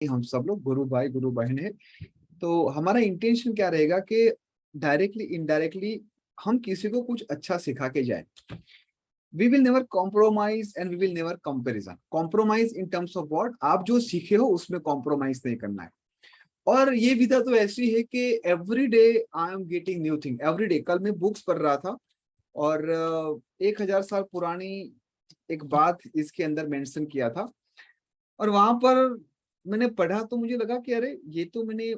हम सब लोग गुरु भाई गुरु बहन है। तो हमारा इंटेंशन क्या रहेगा कि डायरेक्टली इनडायरेक्टली हम किसी को कुछ अच्छा सिखा के जाए। We will never compromise and we will never comparison. Compromise in terms of what, आप जो सीखे हो उसमें कॉम्प्रोमाइज नहीं करना है। और ये विधा तो ऐसी है कि every day I am getting new thing every day. कल मैं बुक्स पढ़ रहा था और 1000 साल पुरानी एक बात इसके अंदर मेंशन किया था। और वहां पर मैंने पढ़ा तो मुझे लगा कि अरे ये तो मैंने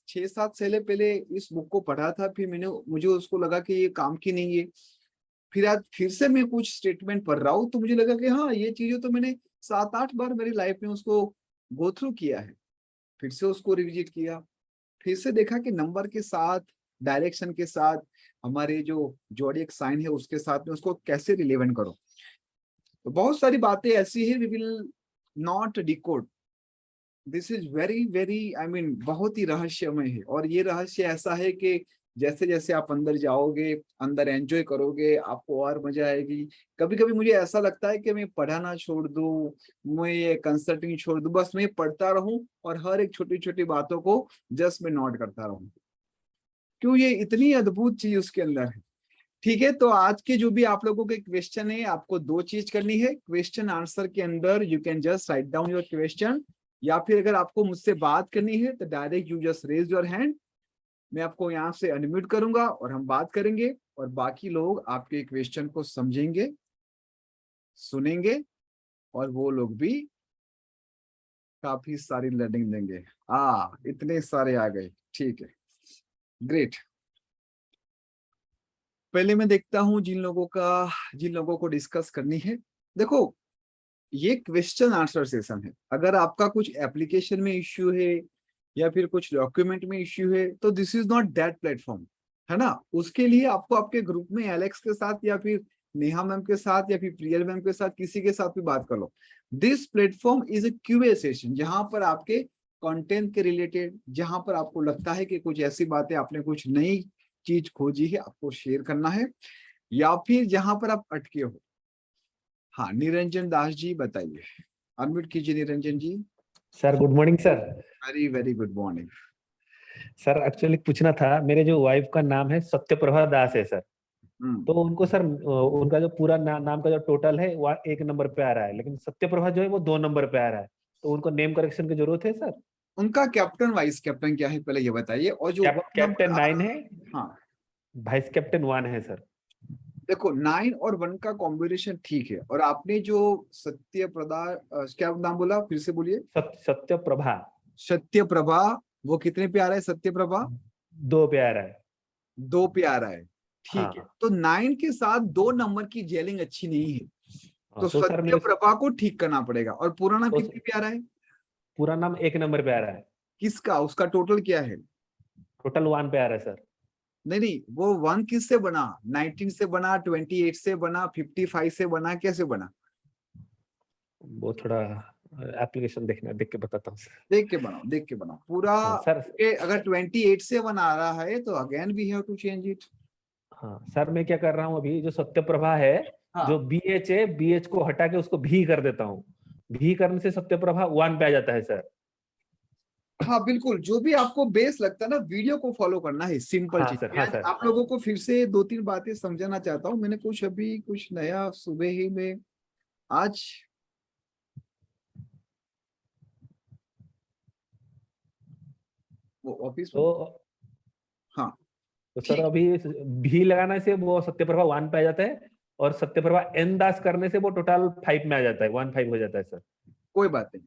6-7 साल पहले इस बुक को पढ़ा था, फिर मुझे उसको लगा कि ये काम की नहीं है। फिर आज फिर से मैं कुछ स्टेटमेंट पढ़ रहा हूँ तो मुझे लगा कि हाँ, ये चीजें तो मैंने 7-8 बार मेरी लाइफ में उसको गो थ्रू किया है। फिर से उसको रिविजिट किया, फिर से देखा कि नंबर के साथ, डायरेक्शन के साथ, हमारे जो जोडिएक साइन है उसके साथ में उसको कैसे रिलेवेंट करो। तो बहुत सारी बातें ऐसी है, we will not decode. This is very very I mean बहुत ही रहस्यमय है। और ये रहस्य ऐसा है कि जैसे जैसे आप अंदर जाओगे, अंदर एंजॉय करोगे, आपको और मजा आएगी। कभी कभी मुझे ऐसा लगता है कि मैं पढ़ाना छोड़ दूं, मैं ये कंसल्टिंग छोड़ दूं, बस मैं पढ़ता रहूं और हर एक छोटी छोटी बातों को जस्ट मैं नोट करता रहूं, क्यों ये इतनी अद्भुत चीज उसके अंदर है। ठीक है, तो आज के जो भी आप लोगों के क्वेश्चन है, आपको दो चीज करनी है। क्वेश्चन आंसर के अंदर you can just write down your question, या फिर अगर आपको मुझसे बात करनी है तो direct you just raise your hand. मैं आपको यहाँ से अनम्यूट करूंगा और हम बात करेंगे, और बाकी लोग आपके क्वेश्चन को समझेंगे, सुनेंगे, और वो लोग भी काफी सारी लर्निंग देंगे। इतने सारे आ गए, ठीक है, ग्रेट। पहले मैं देखता हूं जिन लोगों को डिस्कस करनी है। देखो, ये क्वेश्चन आंसर सेशन है। अगर आपका कुछ एप्लीकेशन में इश्यू है या फिर कुछ डॉक्यूमेंट में इश्यू है तो this is not that platform, है ना। उसके लिए आपको आपके ग्रुप में एलेक्स के साथ या फिर नेहा मैम के साथ या फिर प्रियल मैम के साथ किसी के साथ भी बात कर लो। This platform is a QA session, जहां पर आपके कंटेंट के रिलेटेड, जहां पर आपको लगता है कि कुछ ऐसी बातें आपने कुछ नई चीज खोजी है, आपको शेयर करना है, या फिर जहां पर आप अटके हो। हाँ, निरंजन दास जी बताइए, अनम्यूट कीजिए Niranjan ji. Sir good morning sir. Very very good morning. Sir actually पूछना था, मेरे जो वाइफ का नाम है सत्यप्रभा दास है सर। तो उनको सर उनका जो पूरा नाम का जो टोटल है वो 1 नंबर पे आ रहा है, लेकिन सत्यप्रभा जो है वो 2 नंबर पे आ रहा है। तो उनको नेम करेक्शन की जरूरत है सर। उनका कैप्टन वाइस कैप्टन क्या है पहले ये बताइए, और जो कैप्टन 9 है, हाँ, वाइस कैप्टन 1 है सर। देखो 9 और 1 का कॉम्बिनेशन ठीक है। और आपने जो सत्य प्रदा क्या नाम बोला, फिर से बोलिए। सत्यप्रभा। सत्यप्रभा, वो कितने पे आ रहा है सत्यप्रभा? 2 पे आ रहा है। 2 पे आ रहा है, ठीक है। हाँ। तो 9 के साथ 2 नंबर की जेलिंग अच्छी नहीं है, तो तो सर मेरे सत्यप्रभा को ठीक करना पड़ेगा। और पूरा नाम तो कितने पे आ रहा है? पूरा नाम 1 नंबर पे आ रहा है। किसका, उसका टोटल क्या है? टोटल 1 पे आ रहा है सर। नहीं नहीं, वो 1 किससे बना? 19 से बना, 28 से बना, 55 से बना, कैसे बना? वो थोड़ा एप्लीकेशन देखना, देख के बताता हूँ सर। देख के बनाओ, देख के बनाओ पूरा। हाँ सर। के अगर 28 से बना रहा है तो again we have to change it. हाँ सर, मैं क्या कर रहा हूँ अभी, जो सत्यप्रभा है, जो हाँ BH है, BH को हटा के उसको भी कर देता हूँ। भी करने से सत्यप्रभा 1 पे आ जाता है सर। हाँ, बिल्कुल, जो भी आपको बेस लगता है ना, वीडियो को फॉलो करना है, सिंपल हाँ चीज। सर, मैं हाँ आज सर। आप लोगों को फिर से 2-3 बातें समझाना चाहता हूँ। मैंने कुछ नया सुबह ही में आज वो ऑफिस में। तो हाँ, सर ठीक। अभी भी लगाने से वो सत्यप्रभा 1 पे आ जाता है, और सत्यप्रभा N दास करने से वो टोटल 5 में आ जाता है, 1 5 हो जाता है सर। कोई बात नहीं।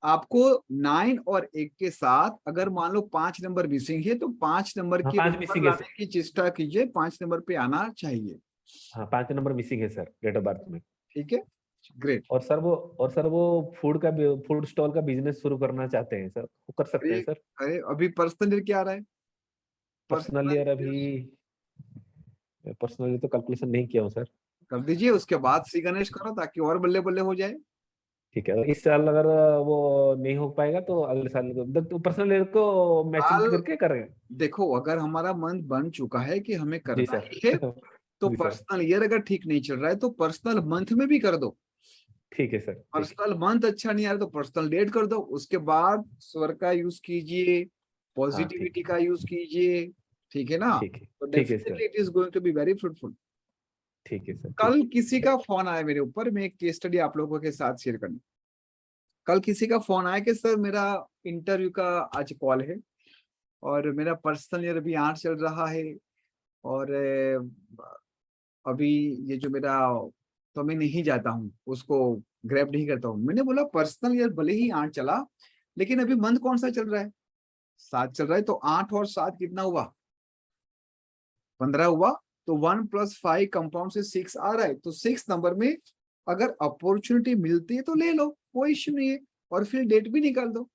आपको 9 और 1 के साथ अगर मान लो 5 नंबर मिसिंग है तो 5 नंबर हाँ के 5 ऊपर मिसिंग है लाने सर। की चेष्टा कीजिए, 5 नंबर पे आना चाहिए। हाँ 5 नंबर मिसिंग है सर डेट ऑफ बर्थ में। ठीक है, ग्रेट। और सर वो फूड स्टॉल का बिजनेस शुरू करना चाहते हैं सर, वो कर सकते अरे हैं सर। अरे, अभी पर्सनल ईयर क्या आ रहा है? पर्सनल ईयर पर्सनल अभी, पर्सनली तो कैलकुलेशन नहीं किया हूँ सर। कर दीजिए, उसके बाद श्री गणेश करो ताकि और बल्ले बल्ले हो जाए। ठीक है, इस साल अगर वो नहीं हो पाएगा तो अगले साल तो पर्सनल ईयर को मैचिंग साल करके करें। देखो, अगर हमारा मन बन चुका है कि हमें जी करना सर। ही है, तो जी सर। पर्सनल ईयर अगर ठीक नहीं चल रहा है तो पर्सनल मंथ में भी कर दो। ठीक है सर, ठीक है। पर्सनल मंथ अच्छा नहीं आ रहा तो पर्सनल डेट कर दो, उसके बाद स्वर का यूज कीजिए, हाँ, ठीक पॉजिटिविटी है, का यूज कीजिए, ठीक है ना? ठीक है, तो ठीक है sir, definitely it is going to be very fruitful. ठीक है सर, ठीक कल है। किसी का फोन आया मेरे ऊपर, मैं एक केस स्टडी आप लोगों के साथ शेयर करना। कल किसी का फोन आया कि सर मेरा इंटरव्यू का आज कॉल है और मेरा पर्सनल ईयर अभी 8 चल रहा है और अभी ये जो मेरा, तो मैं नहीं जाता हूँ उसको ग्रैब नहीं करता हूँ। मैंने बोला पर्सनल ईयर भले ही 8 चला, लेकिन अभी मंथ कौन सा चल रहा है? 7 चल रहा है। तो 8 और 7 कितना हुआ? 15 हुआ। तो 1+5 कंपाउंड से 6 आ रहा है। तो 6 नंबर में अगर अपॉर्चुनिटी मिलती है तो ले लो, कोई इश्यू नहीं है, और फिर डेट भी निकाल दो।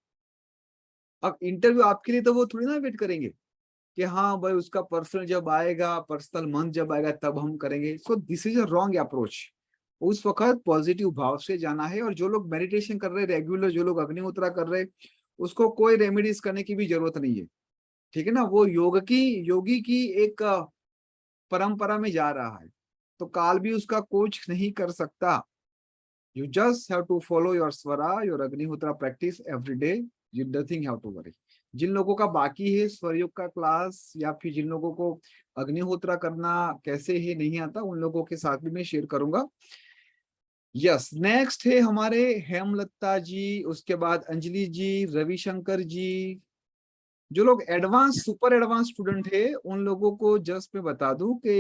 अब इंटरव्यू आपके लिए तो वो थोड़ी ना वेट करेंगे कि हाँ भाई उसका पर्सनल जब आएगा, पर्सनल मंथ जब आएगा तब हम करेंगे। सो this is a wrong approach. उस वक्त पॉजिटिव भाव से जाना है। और जो लोग मेडिटेशन कर रहे हैं रेगुलर, जो लोग अग्निहोत्रा कर रहे हैं, उसको कोई रेमेडीज करने की भी जरूरत नहीं है, ठीक है ना? वो योगी की एक परंपरा में जा रहा है, तो काल भी उसका कुछ नहीं कर सकता। You just have to follow your swara, your Agnihotra practice every day. You nothing have to worry. जिन लोगों का बाकी है स्वरयोग का क्लास, या फिर जिन लोगों को अग्निहोत्रा करना कैसे है नहीं आता, उन लोगों के साथ भी मैं शेयर करूंगा। यस, नेक्स्ट है हमारे हेमलता जी, उसके बाद अंजलि जी, रविशंकर जी। जो लोग एडवांस सुपर एडवांस स्टूडेंट है उन लोगों को जस्ट मैं बता दूं कि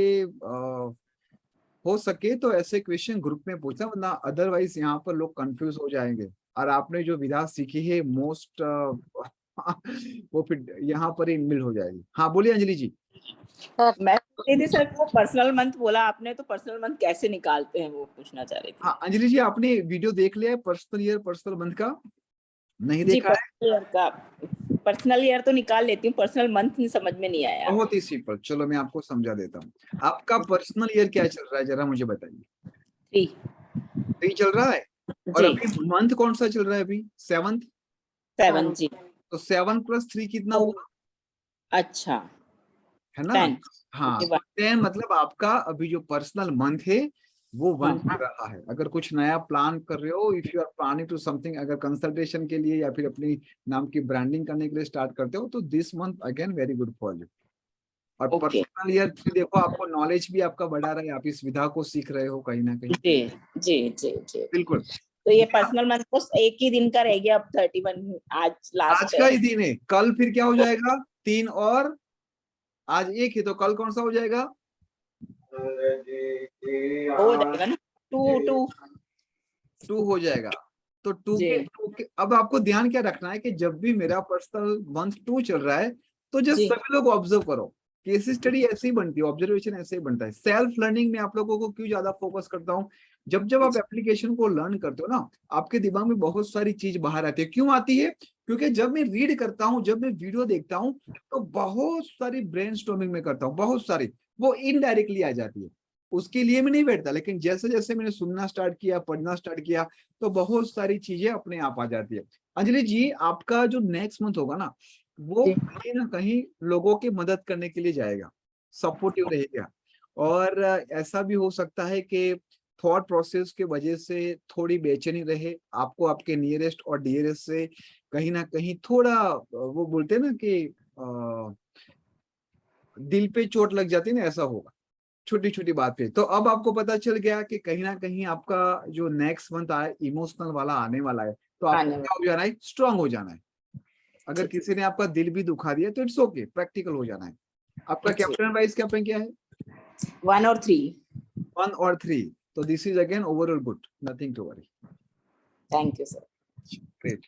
हो सके तो ऐसे क्वेश्चन ग्रुप में पूछना, वरना अदरवाइज यहाँ पर लोग कंफ्यूज हो जाएंगे। और आपने जो विधा सीखी है मोस्ट वो फिर यहाँ पर ही मिल हो जाएगी। हाँ बोलिए अंजलि जी। मैं दीदी सर वो पर्सनल मंथ बोला आपने, तो पर्सनल मंथ कैसे निकालते हैं वो पूछना चाह रही थी। हाँ अंजलि जी, आपने वीडियो देख लिया है पर्सनल ईयर पर्सनल मंथ का? नहीं जी, देखा है? पर्सनल ईयर तो निकाल लेती हूँ, पर्सनल मंथ समझ में नहीं आया। बहुत ही सिंपल, चलो मैं आपको समझा देता हूँ। आपका पर्सनल ईयर क्या चल रहा है जरा मुझे बताइए। 3 3 चल रहा है। और जी, अभी मंथ कौन सा चल रहा है? अभी 7th। 7 जी। तो 7+3 कितना हुआ? अच्छा, है ना? 10 हाँ, डिवाइड। 10 मतलब आपका अभी जो पर्सनल मंथ है वो 1 चल रहा है। अगर कुछ नया प्लान कर रहे हो, if you are planning to something, अगर कंसल्टेशन के लिए या फिर अपनी नाम की ब्रांडिंग करने के लिए स्टार्ट करते हो, तो this month again very good for you. और ओके, पर्सनल ईयर 3 देखो, आपको नॉलेज भी आपका बढ़ा रहा है, आप इस विधा को सीख रहे हो कहीं ना कहीं। जी जी जी जी। बिल्कुल। तो ये पर्सनल मंथ को एक ही दिन का रह गया अब, 31 आज लास्ट आज का ही दिन है, कल फिर क्या हो जाएगा? 3 और आज 1 है, तो कल कौन सा हो जाएगा? हो जाएगा ना, 2 2 हो जाएगा। तो 2 जी के अब आपको ध्यान क्या रखना है कि जब भी मेरा पर्सनल मंथ 2 चल रहा है, तो जस्ट जी सभी लोग ऑब्जर्व करो। केस स्टडी ऐसे ही बनती है, ऑब्जर्वेशन ऐसे ही बनता है। सेल्फ लर्निंग में आप लोगों को क्यों ज्यादा फोकस करता हूँ? जब जब आप एप्लीकेशन को लर्न करते हो ना, आपके दिमाग में बहुत सारी चीज बाहर आती है। क्यों आती है? क्योंकि जब मैं रीड करता हूँ, जब मैं वीडियो देखता हूँ, तो बहुत सारी ब्रेनस्टॉर्मिंग में करता हूँ, बहुत सारी वो इनडायरेक्टली आ जाती है। उसके लिए मैं नहीं बैठता, लेकिन जैसे जैसे मैंने सुनना स्टार्ट किया, पढ़ना स्टार्ट किया, तो बहुत सारी चीजें अपने आप आ जाती है। अंजलि जी, आपका जो नेक्स्ट मंथ होगा ना, वो जी कहीं ना कहीं लोगों की मदद करने के लिए जाएगा, सपोर्टिव रहेगा। और ऐसा भी हो सकता है कि थॉट प्रोसेस के वजह से थोड़ी बेचैनी रहे आपको, आपके नियरेस्ट और डियरेस्ट से कहीं ना कहीं थोड़ा वो बोलते हैं ना कि दिल पे चोट लग जाती है ना, ऐसा होगा छोटी छोटी बात पे। तो अब आपको पता चल गया कि कहीं ना कहीं आपका जो नेक्स्ट मंथ आए इमोशनल वाला आने वाला है, तो आपको आने क्या हो जाना है? स्ट्रांग हो जाना है। अगर ठीक किसी ने आपका दिल भी दुखा दिया तो इट्स ओके, प्रैक्टिकल हो जाना है। आपका कैप्टन वाइज कैप्टन क्या है? 1 और 3। 1 और 3। तो this is again overall good, nothing to worry. Thank you sir. Great.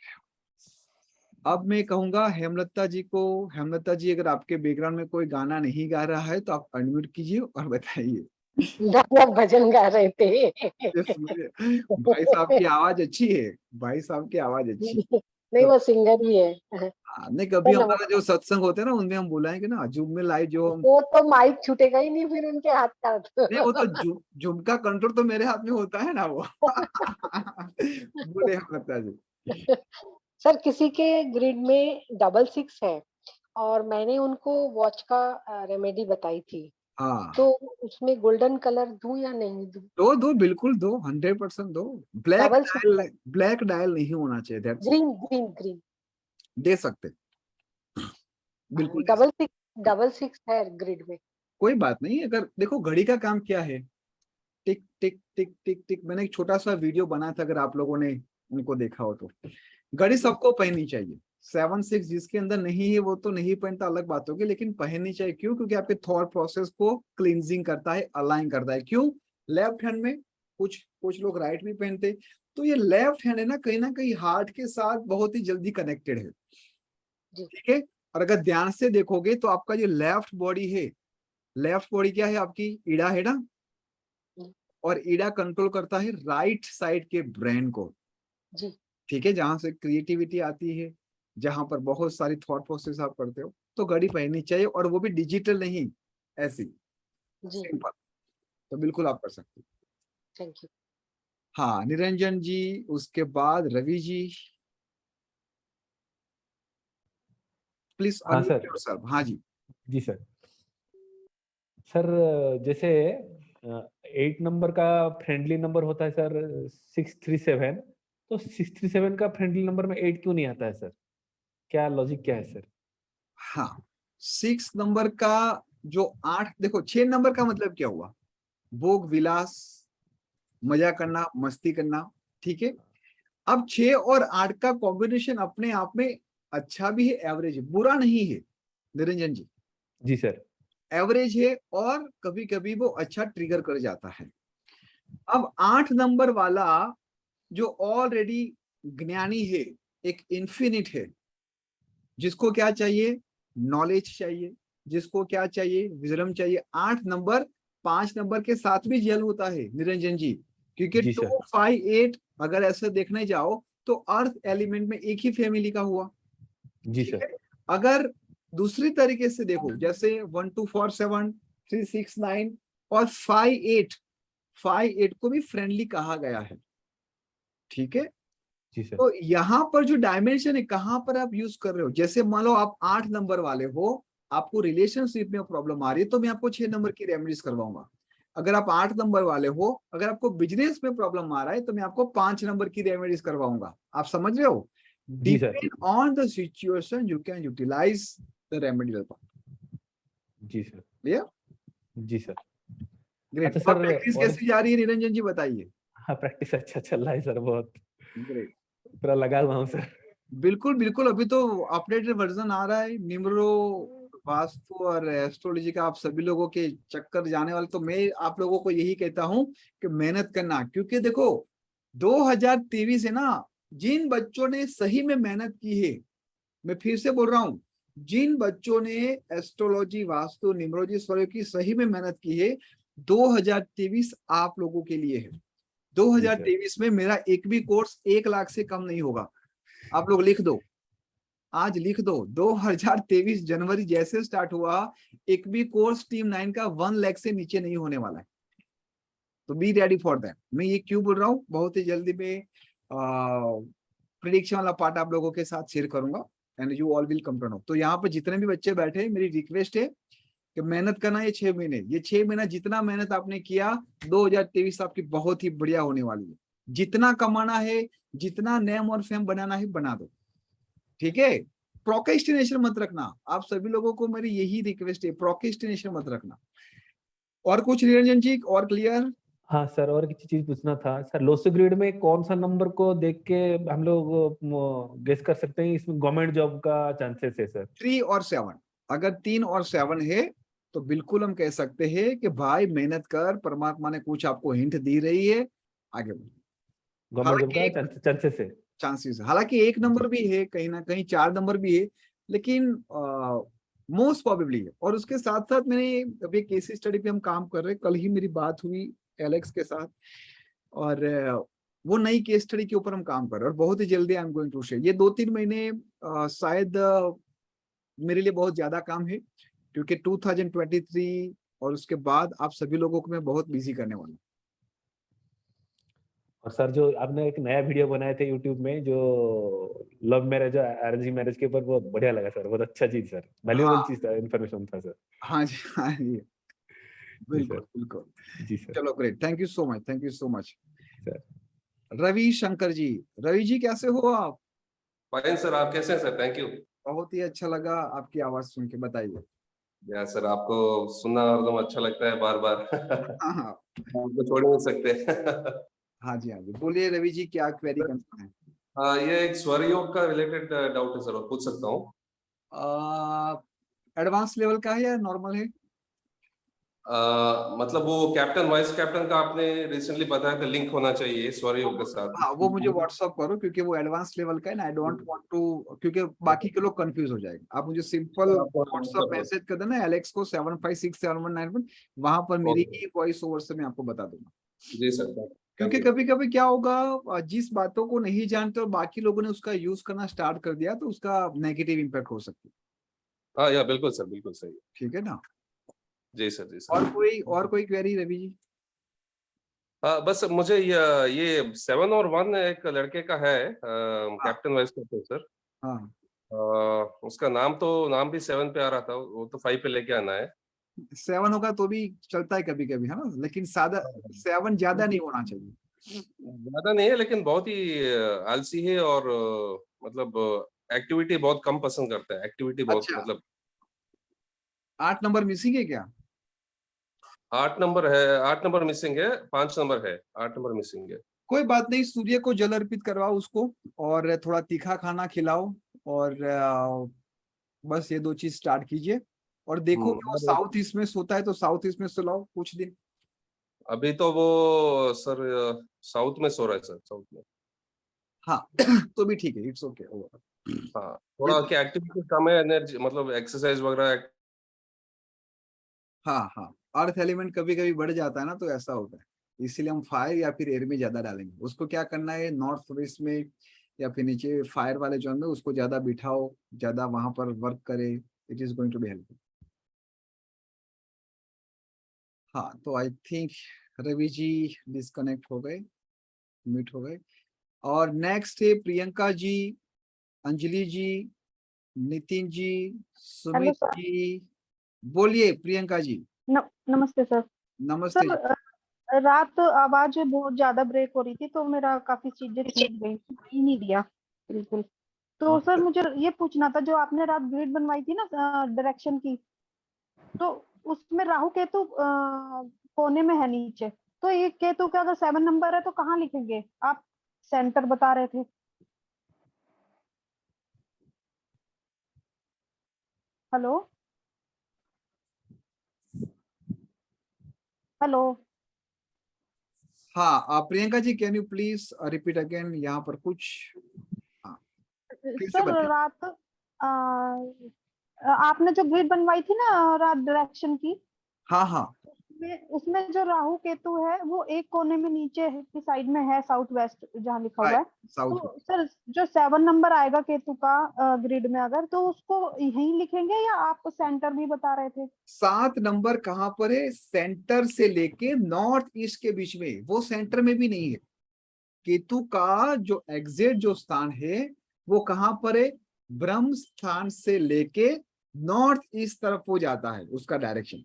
अब मैं कहूंगा हेमलता जी को। हेमलता जी, अगर आपके बैकग्राउंड में कोई गाना नहीं गा रहा है तो आप अनम्यूट कीजिए और बताइए। भजन गा रहे थे। भाई साहब की आवाज अच्छी है, भाई साहब की आवाज अच्छी है। नहीं, तो वो सिंगर ही है। नहीं, कभी हमारा जो सत्संग होते हैं ना, उनमें हम बुलाएंगे ना, जूम में लाइव जो हम। वो तो माइक छूटेगा ही नहीं फिर उनके हाथ का। नहीं, वो तो झुमका कंट्रोल तो मेरे हाथ में होता है ना वो। बोले हेमलता जी। सर, किसी के ग्रिड में 66 है और मैंने उनको वॉच का रेमेडी बताई थी। हाँ तो उसमें गोल्डन कलर दूं या नहीं दूं? दो बिल्कुल दो, 100% दो। Black double dial, black dial नहीं होना चाहिए, दैट्स ग्रीन ग्रीन ग्रीन दे सकते, बिल्कुल दे सकते। डबल सिक्स है ग्रिड में। कोई बात नहीं, अगर देखो घड़ी का काम क्या है, टिक टिक टिक टिक टिक। मैंने एक छोटा सा वीडियो बनाया था, अगर आप लोगों ने उनको देखा हो तो। घड़ी सबको पहननी चाहिए, 7-6 जिसके अंदर नहीं है वो तो नहीं पहनता, अलग बात होगी, लेकिन पहननी चाहिए। क्यों? क्योंकि आपके थॉट प्रोसेस को क्लींजिंग करता है, अलाइन करता है। क्यों? लेफ्ट हैंड में, कुछ कुछ लोग राइट भी पहनते, तो ये लेफ्ट हैंड है ना कहीं हार्ट के साथ बहुत ही जल्दी कनेक्टेड है। जी। ठीक है, और अगर ध्यान से देखोगे तो आपका जो लेफ्ट बॉडी है, लेफ्ट बॉडी क्या है आपकी? ईड़ा है ना, जी। और ईड़ा कंट्रोल करता है राइट साइड के ब्रेन को। जी। ठीक है, जहां से क्रिएटिविटी आती है, जहां पर बहुत सारी थॉट प्रोसेस आप करते हो, तो घड़ी पहननी चाहिए, और वो भी डिजिटल नहीं, ऐसी जी। सिंपल। तो बिल्कुल आप कर सकते हो। Thank you. हाँ निरंजन जी, उसके बाद रवि जी, प्लीज हाँ अनम्यूट सर। योरसेल्फ। हाँ जी। जी सर। सर जैसे 8 नंबर का फ्रेंडली नंबर होता है सर 637, तो 637 का फ्रेंडली नंबर में 8 क्यों नहीं आता है सर? क्या लॉजिक क्या है सर? हाँ 6 नंबर का जो 8, देखो 6 नंबर का मतलब क्या हुआ? भोग विलास, मजा करना, मस्ती करना। ठीक है, अब 6 और 8 का कॉम्बिनेशन अपने आप में अच्छा भी है, एवरेज है, बुरा नहीं है निरंजन जी, जी सर। एवरेज है, और कभी कभी वो अच्छा ट्रिगर कर जाता है। अब 8 नंबर वाला जो ऑलरेडी ज्ञानी है, एक इन्फिनिट है, जिसको क्या चाहिए? नॉलेज चाहिए, जिसको क्या चाहिए? विजडम चाहिए। 8 नंबर 5 नंबर के साथ भी जेल होता है निरंजन जी, क्योंकि जी 2, सर। 5, 8 अगर ऐसे देखने जाओ तो अर्थ एलिमेंट में एक ही फैमिली का हुआ। जी ठीक सर। है, अगर दूसरी तरीके से देखो, जैसे 1, 2, 4, 7, 3, 6, 9 और 5, 8, 5, 8 को भी फ्रेंडली कहा गया है। ठीक है, जी सर। तो यहाँ पर जो डायमेंशन है, कहाँ पर आप यूज कर रहे हो? जैसे मान लो आप 8 नंबर वाले हो, आपको रिलेशनशिप में प्रॉब्लम आ रही है, तो मैं आपको 6 नंबर की रेमेडीज करवाऊंगा। अगर आप 8 नंबर वाले हो, अगर आपको बिजनेस में प्रॉब्लम आ रहा है, तो मैं आपको 5 नंबर की रेमेडीज करवाऊंगा। आप समझ रहे हो? जी sir. Depend on the situation you can utilise the remedial part. जी सर। क्लियर? जी सर। ग्रेट। अच्छा और सर, प्रैक्टिस और कैसी जा रही है निरंजन जी, बताइए। हाँ, प्रैक्टिस अच्छा चल रहा है सर, बहुत ग्रेट, पूरा लगा हुआ हूँ सर। बिल्कुल बिल्कुल। अभी तो अपडेटेड वर्जन आ रहा है निम्रो, वास्तु और एस्ट्रोलॉजी का, आप सभी लोगों के चक्कर जाने वाले। तो मैं आप लोगों को यही कहता हूं कि मेहनत करना, क्योंकि देखो 2023 है ना, जिन बच्चों ने सही में मेहनत की है, मैं फिर से बोल रहा हूं, जिन बच्चों ने एस्ट्रोलॉजी, वास्तु, न्यूमरोलॉजी की सही में मेहनत की है, 2023 आप लोगों के लिए है। जी सर। 2023 में मेरा एक भी कोर्स 1 लाख से कम नहीं होगा। आप लोग लिख दो, आज लिख दो, 2023 जनवरी जैसे स्टार्ट हुआ, एक भी कोर्स टीम 9 का 1 लाख से नीचे नहीं होने वाला है। तो बी रेडी फॉर दैट। मैं ये क्यों बोल रहा हूँ, बहुत ही जल्दी में प्रिडिक्शन वाला पार्ट आप लोगों के साथ शेयर करूंगा, and you all will come to know. तो यहाँ पर जितने भी बच्चे बैठे हैं, मेरी रिक्वेस्ट है कि मेहनत करना। ये 6 महीने, ये 6 महीना जितना मेहनत आपने किया, 2023 आपकी बहुत ही बढ़िया होने वाली है। जितना कमाना है, जितना नेम और फेम बनाना है, बना दो। ठीक है, प्रोक्रेस्टिनेशन मत रखना। आप सभी लोगों को मेरी यही रिक्वेस्ट है, प्रोक्रेस्टिनेशन मत रखना। और कुछ निरंजन जी, और क्लियर? हाँ सर, और किसी चीज पूछना था सर, लोसो ग्रिड में कौन सा नंबर को देख के हम लोग गेस कर सकते हैं इसमें गवर्नमेंट जॉब का चांसेस है सर? 3 और 7, अगर 3 और 7 है तो बिल्कुल हम कह सकते हैं कि भाई मेहनत कर, परमात्मा ने कुछ आपको हिंट दी रही है, आगे बढ़ो। गवर्नमेंट जॉब हालांकि का एक चांसेस है। चांसेस, हालांकि एक नंबर जी। भी है, कहीं ना कहीं 4 नंबर भी है, लेकिन मोस्ट प्रोबेबली है। और उसके साथ साथ मैंने अभी केस स्टडी पे हम काम कर रहे हैं, कल ही मेरी बात हुई एलेक्स के साथ, और वो नई केस स्टडी के ऊपर हम काम कर रहे हैं, और बहुत ही जल्दी I am going to share. ये 2-3 महीने शायद मेरे लिए बहुत ज्यादा काम है, क्योंकि 2023 और उसके बाद आप सभी लोगों को मैं बहुत बिजी करने वाला हूँ। और सर, जो आपने एक नया वीडियो बनाए थे यूट्यूब में, जो लव मैरिज और अरेंज मैरिज के ऊपर, बहुत बढ़िया लगा सर, बहुत अच्छा चीज सर, वैल्यूएबल हाँ चीज था, इन्फॉर्मेशन था सर। हाँ जी, हाँ जी। बिल्कुल बिल्कुल। जी सर। चलो great, thank you so much, thank you so much. Sir. Ravi Shankar ji, Ravi ji कैसे हो आप? फाइन सर, आप कैसे हैं सर? Thank you. बहुत ही अच्छा लगा आपकी आवाज सुन के, बताइए। या सर, आपको सुनना एकदम अच्छा लगता है बार बार। हाँ हाँ आपको छोड़ नहीं सकते। हाँ जी, हाँ जी, बोलिए रवि जी, क्या क्वेरी करना है? हाँ, ये एक स्वर योग का रिलेटेड डाउट है सर, और पूछ सकता हूँ? एडवांस लेवल का है या नॉर्मल है? मतलब वो कैप्टन वाइस कैप्टन का आपने रिसेंटली बताया था, लिंक होना चाहिए स्वर योग के साथ। हाँ, वो मुझे व्हाट्सअप करो, क्योंकि वो एडवांस लेवल का है ना, आई डोंट वांट टू, क्योंकि बाकी के लोग कंफ्यूज हो जाएंगे। आप मुझे सिंपल व्हाट्सअप मैसेज कर देना एलेक्स को 75679191, वहां पर मेरी ही वॉइस ओवर से मैं आपको बता दूंगा। जी सर, क्योंकि कभी कभी क्या होगा, जिस बातों को नहीं जानते और बाकी लोगों ने उसका यूज करना स्टार्ट कर दिया, तो उसका नेगेटिव इम्पैक्ट हो सकती है। हाँ, या बिल्कुल सर, बिल्कुल सही। ठीक है ना? जी सर, जी और सर। कोई क्वेरी रवि जी? हाँ, बस मुझे ये 7 और 1 एक लड़के का है, कैप्टन वाइस कैप्टन सर। हाँ, उसका नाम भी 7 पे आ रहा था, वो तो 5 पे लेके आना है। 7 होगा तो भी चलता है कभी कभी, है ना, लेकिन सादा 7 ज्यादा नहीं होना चाहिए। ज्यादा नहीं है, लेकिन बहुत ही आलसी है, और मतलब एक्टिविटी बहुत कम पसंद करता है, एक्टिविटी बहुत, अच्छा, मतलब 8 नंबर मिसिंग है क्या? 8 नंबर है, 8 नंबर मिसिंग है, 5 नंबर है, 8 नंबर मिसिंग है। कोई बात नहीं, सूर्य को जल अर्पित करवाओ उसको, और थोड़ा तीखा खाना खिलाओ, और बस ये 2 चीज स्टार्ट कीजिए। और देखो कि वो और साउथ ईस्ट में सोता है तो साउथ ईस्ट में सुलाओ कुछ दिन। अभी तो वो सर साउथ में सो रहा है सर, साउथ में। हाँ तो भी ठीक है, इट्स ओके। हाँ, थोड़ा क्या एक्टिविटी कम है, एनर्जी मतलब एक्सरसाइज वगैरह। हाँ हाँ, अर्थ एलिमेंट कभी कभी बढ़ जाता है ना, तो ऐसा होता है, इसीलिए हम फायर या फिर एयर में ज्यादा डालेंगे। उसको क्या करना है, नॉर्थ वेस्ट में या फिर नीचे फायर वाले जोन में उसको ज्यादा बिठाओ, ज्यादा वहां पर वर्क करे, it is going to be helpful. हाँ, तो I think Ravi ji disconnect हो गए, म्यूट हो गए। और नेक्स्ट है प्रियंका जी, अंजलि जी, नितिन जी, हेलो सुमित सर। जी। बोलिए प्रियंका जी। नमस्ते सर। नमस्ते सर जी। रात आवाज बहुत ज्यादा ब्रेक हो रही थी, तो मेरा काफी चीजें छूट गई, सुनाई नहीं दिया बिल्कुल। तो सर मुझे ये पूछना था, जो आपने रात ग्रिड बनवाई थी ना डायरेक्शन की, तो उसमें राहु केतु कोने में है नीचे, तो ये केतु का अगर 7 नंबर है तो कहाँ लिखेंगे आप? सेंटर बता रहे थे। Hello hello. हाँ, Priyanka ji, can you please repeat again, यहाँ पर कुछ, हाँ फिर से सर बताइए। रात आपने जो ग्रिड बनवाई थी ना रात डायरेक्शन की, हाँ हाँ, उसमें जो राहु केतु है वो एक कोने में नीचे की साइड में है, साउथ वेस्ट जहाँ लिखा हुआ है। साउथ तो सर जो 7 नंबर आएगा केतु का ग्रिड में, अगर तो उसको यहीं लिखेंगे या आप सेंटर भी बता रहे थे? 7 नंबर कहाँ पर है? सेंटर से लेके नॉर्थ ईस्ट के बीच में, वो सेंटर में भी नहीं है। केतु का जो एग्जैक्ट जो स्थान है वो कहाँ पर है? ब्रह्म स्थान से लेके नॉर्थ ईस्ट तरफ हो जाता है उसका डायरेक्शन।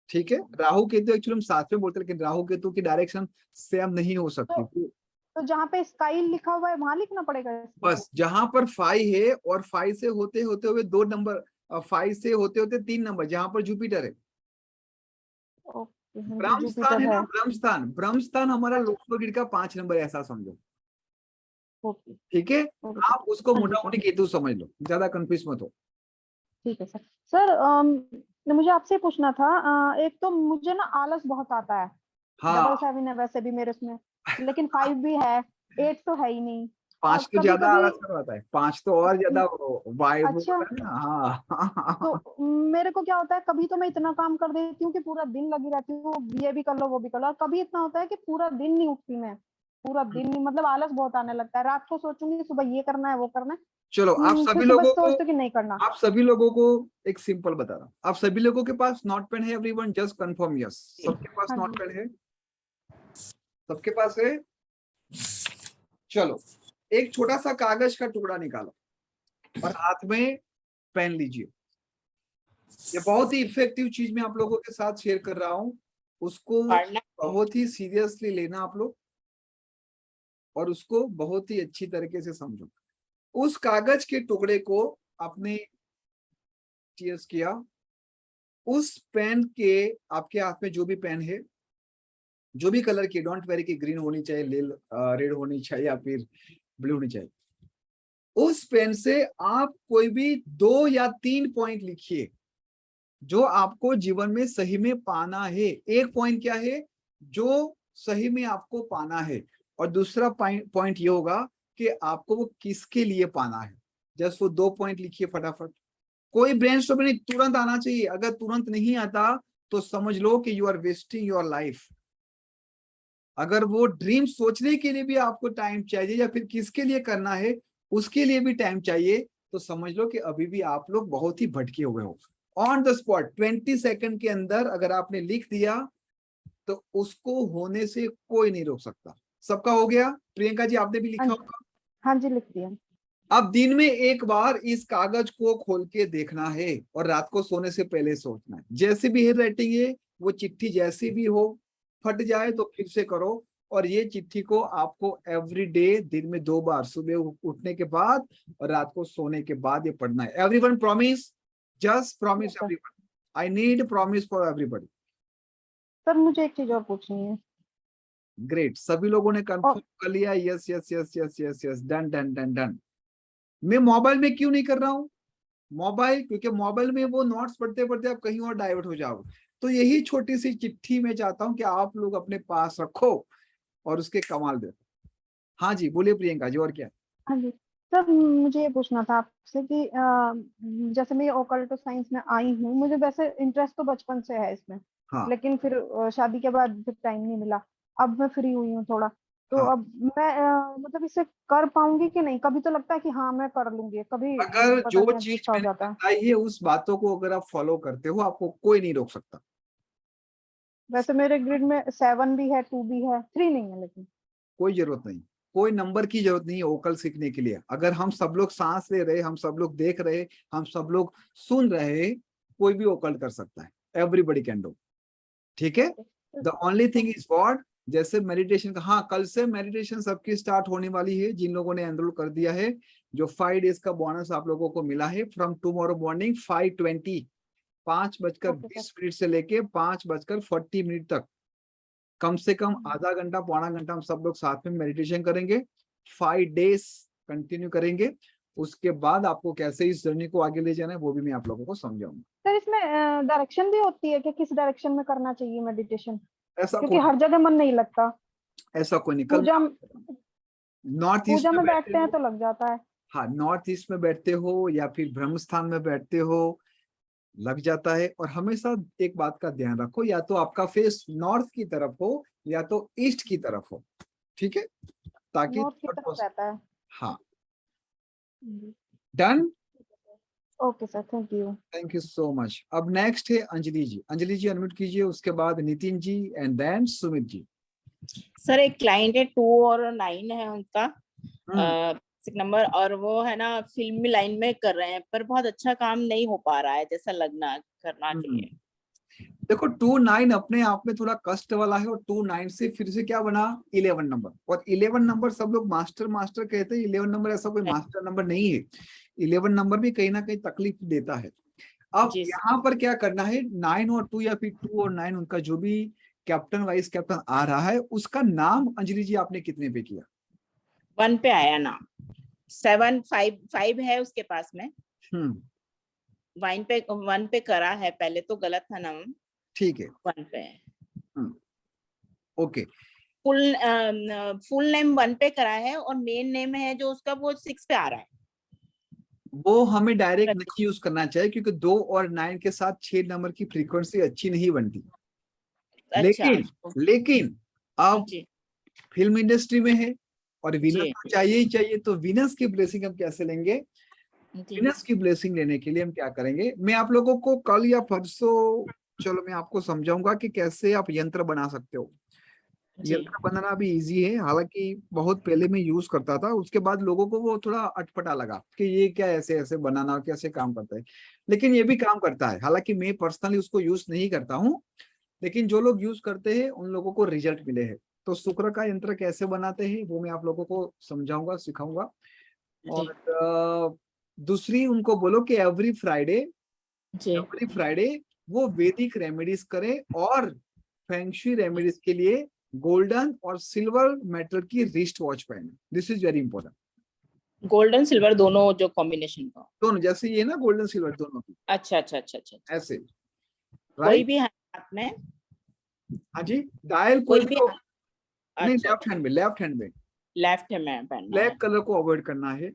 ठीक है, राहु केतु एक्चुअली हम साथ में बोलते हैं, लेकिन राहु केतु की डायरेक्शन सेम नहीं हो सकती। तो जहाँ पे स्काई लिखा हुआ है वहां लिखना पड़ेगा इसको? बस जहां पर 5 है, और 5 से होते होते हुए 2 नंबर, 5 से होते होते 3 नंबर जहां पर जुपिटर है, ओके, ब्रह्म स्थान जुपिटर है ना, है। ब्रह्म स्थान हमारा अच्छा, लोकल ग्रिड का 5 नंबर, ऐसा समझो। ओके ठीक है, ओके आप उसको हाँ जी, मोटा मोटी केतु समझ लो, ज्यादा कंफ्यूज मत हो। ठीक है सर। सर मुझे आपसे पूछना था, एक तो मुझे ना आलस बहुत आता है। हाँ, 777 है वैसे भी मेरे उसमें, लेकिन 5 भी है, 8 तो है ही नहीं। 5 तो कभी ज्यादा कभी आलस करवाता है, 5 तो और ज्यादा वाइड अच्छा, होता है ना। हाँ तो मेरे को क्या होता है, कभी तो मैं इतना काम कर देती हूँ कि पूरा दिन लगी रहती हूँ, ये भी कर लो वो भी कर लो, और कभी इतना होता है कि पूरा दिन नहीं उठती मैं, पूरा दिन नहीं, मतलब आलस बहुत आने लगता है। रात को सोचूंगी सुबह ये करना है वो करना है, चलो, फिर सुबह सोचती हूँ कि नहीं करना। आप सभी लोगों को एक सिंपल बता रहा हूँ, आप सभी लोगों के पास नोट पेन है? एवरीवन जस्ट कंफर्म यस, सबके पास हाँ नोट जी। पेन है? सबके पास है? चलो, एक छोटा सा कागज का टुकड़ा निकालो और हाथ में पेन लीजिए। ये बहुत ही इफेक्टिव चीज मैं आप लोगों के साथ शेयर कर रहा हूँ। उसको पढ़ना बहुत ही सीरियसली लेना आप लोग, और उसको बहुत ही अच्छी तरीके से समझो। उस कागज के टुकड़े को आपने टीयर्स किया, उस पेन के, आपके हाथ में जो भी पेन है, जो भी कलर की, डोंट वेरी कि ग्रीन होनी चाहिए, रेड होनी चाहिए या फिर ब्लू होनी चाहिए, उस पेन से आप कोई भी 2 या 3 पॉइंट लिखिए जो आपको जीवन में सही में पाना है। एक पॉइंट क्या है जो सही में आपको पाना है, और दूसरा पॉइंट ये होगा कि आपको वो किसके लिए पाना है। जस्ट वो 2 पॉइंट लिखिए फटाफट। कोई ब्रेनस्टॉर्मिंग नहीं, तुरंत आना चाहिए। अगर तुरंत नहीं आता तो समझ लो कि you are wasting your life. अगर वो ड्रीम सोचने के लिए भी आपको टाइम चाहिए या फिर किसके लिए करना है उसके लिए भी टाइम चाहिए, तो समझ लो कि अभी भी आप लोग बहुत ही भटके हुए हो। ऑन द स्पॉट 20 सेकंड के अंदर अगर आपने लिख दिया तो उसको होने से कोई नहीं रोक सकता। सबका हो गया? प्रियंका जी आपने भी लिखा होगा? हाँ जी, लिख दिया। अब दिन में एक बार इस कागज को खोल के देखना है और रात को सोने से पहले सोचना है। जैसे भी हैंड राइटिंग है, वो चिट्ठी जैसी भी हो, फट जाए तो फिर से करो। और ये चिट्ठी को आपको एवरी डे दिन में 2 बार, सुबह उठने के बाद और रात को सोने के बाद ये पढ़ना है। Everyone promise? Just promise Yes, sir. Everyone. I need promise for everybody. Sir मुझे एक चीज और पूछनी है। ग्रेट, सभी लोगों ने कंफर्म कर लिया? Yes yes yes yes yes yes, done done done done. मैं मोबाइल में क्यों नहीं कर रहा हूँ? मोबाइल, क्योंकि मोबाइल में वो नोट्स पढ़ते पढ़ते आप कहीं और डाइवर्ट हो जाओगे। तो यही छोटी सी चिट्ठी मैं चाहता हूँ कि आप लोग अपने पास रखो और उसके कमाल दे। हाँ जी बोलिए प्रियंका जी, और क्या? हाँ जी सर, मुझे ये पूछना था आपसे कि जैसे मैं ओकल्ट साइंस में आई हूँ, मुझे वैसे इंटरेस्ट तो बचपन से है इसमें। हाँ लेकिन फिर शादी के बाद फिर टाइम नहीं मिला। अब मैं फ्री हुई हूँ थोड़ा, तो हाँ। अब मैं मतलब इसे कर पाऊंगी कि नहीं? कभी तो लगता है कि हाँ मैं कर लूंगी, कभी अगर पता जो नहीं अजीब चीज सा हो मैंने जाता है। बताई है उस बातों को अगर आप फॉलो करते हो, आपको कोई नहीं रोक सकता। वैसे मेरे ग्रिड में 7 भी है, 2 भी है, 3 नहीं है लेकिन। कोई जरूरत नहीं, कोई नंबर की जरूरत नहीं है ओकल सीखने के लिए। अगर हम सब लोग सांस ले रहे, हम सब लोग देख रहे, हम सब लोग सुन रहे, कोई भी ओकल कर सकता है। Everybody can do. ठीक है? The only thing is what, जैसे मेडिटेशन का, हाँ कल से मेडिटेशन सबकी स्टार्ट होने वाली है जिन लोगों ने एनरोल कर दिया है। जो 5 डेज का बोनस आप लोगों को मिला है फ्रॉम टुमारो मॉर्निंग 5:20, 5:20 से लेके 5:40 तक, कम से कम आधा घंटा पौना घंटा हम सब लोग साथ में मेडिटेशन करेंगे। 5 डेज कंटिन्यू करेंगे। उसके बाद आपको कैसे इस जर्नी को आगे ले जाना है वो भी मैं आप लोगों को समझाऊंगा। सर इसमें डायरेक्शन भी होती है कि किस डायरेक्शन में करना चाहिए मेडिटेशन? ऐसा क्योंकि कोई हर जगह मन नहीं लगता। ऐसा कोई नहीं। कल पूजा नॉर्थ ईस्ट पूजा में में बैठते बैठते हैं हो, तो लग जाता है। हाँ नॉर्थ ईस्ट में बैठते हो या फिर ब्रह्म स्थान में बैठते हो, लग जाता है। और हमेशा एक बात का ध्यान रखो, या तो आपका फेस नॉर्थ की तरफ हो या तो ईस्ट की तरफ हो। ठीक है? ताकि नॉर्थ की तरफ रहता है। हाँ। Done. Okay sir, thank you. Thank you so much. अब नेक्स्ट है अंजलि जी। अंजलि जी अनम्यूट कीजिए, उसके बाद Nitin ji and then Sumit ji. Sir एक क्लाइंट है 2 और 9 है उनका नंबर, और वो है ना फिल्मी लाइन में कर रहे हैं पर बहुत अच्छा काम नहीं हो पा रहा है जैसा लगना करना चाहिए। देखो 2-9 अपने आप में थोड़ा कष्ट वाला है, और 2-9 से फिर से क्या बना 11 नंबर। और 11 नंबर सब लोग मास्टर मास्टर कहते हैं, 11 नंबर ऐसा कोई मास्टर नंबर नहीं है। 11 नंबर भी कहीं ना कहीं तकलीफ देता है। अब यहाँ पर क्या करना है, 9 और 2 या फिर 2 और 9 उनका जो भी कैप्टन वाइस कैप्टन आ रहा है उसका नाम अंजलि जी आपने कितने पे किया? 1 पे आया नाम। 7 5 है उसके पास में। 1 पे करा है, पहले तो गलत था नाम। ठीक है 1 पे है। ओके। फुल नेम 1 पे करा है और मेन नेम है जो उसका वो 6 पे आ रहा है। वो हमें डायरेक्ट नहीं यूज करना चाहिए क्योंकि 2 और 9 के साथ 6 नंबर की फ्रीक्वेंसी अच्छी नहीं बनती। लेकिन अब फिल्म इंडस्ट्री में है और विनर तो चाहिए ही चाहिए, तो विनर्स की ब्लेसिंग हम कैसे लेंगे? विनर्स की ब्लेसिंग लेने के लिए हम क्या करेंगे, मैं आप लोगों को कल या परसों, चलो मैं आपको समझाऊंगा कि कैसे आप यंत्र बना सकते हो। यंत्र बनाना भी इजी है, हालांकि बहुत पहले मैं यूज करता था, उसके बाद लोगों को वो थोड़ा अटपटा लगा कि ये क्या ऐसे ऐसे बनाना कैसे काम करता है, लेकिन ये भी काम करता है। हालांकि मैं पर्सनली उसको यूज नहीं करता हूँ, लेकिन जो लोग यूज करते हैं उन लोगों को रिजल्ट मिले हैं। तो शुक्र का यंत्र कैसे बनाते हैं वो मैं आप लोगों को समझाऊंगा, सिखाऊंगा। और दूसरी उनको बोलो कि एवरी फ्राइडे वो वैदिक रेमेडीज करें और फेंगशुई रेमेडीज के लिए गोल्डन और सिल्वर मेटल की रिस्ट वॉच पहने। This is very important. Golden silver दोनों जो कॉम्बिनेशन का, दोनों जैसे ये ना गोल्डन सिल्वर दोनों की अच्छा अच्छा अच्छा अच्छा, ऐसे, कोई राइट? भी हाथ में, हाँ जी, डायल कोई कोई भी तो नहीं, अच्छा लेफ्ट हैंड में, लेफ्ट हैंड में लेफ्ट में पहनना है। ब्लैक कलर को अवॉइड करना है।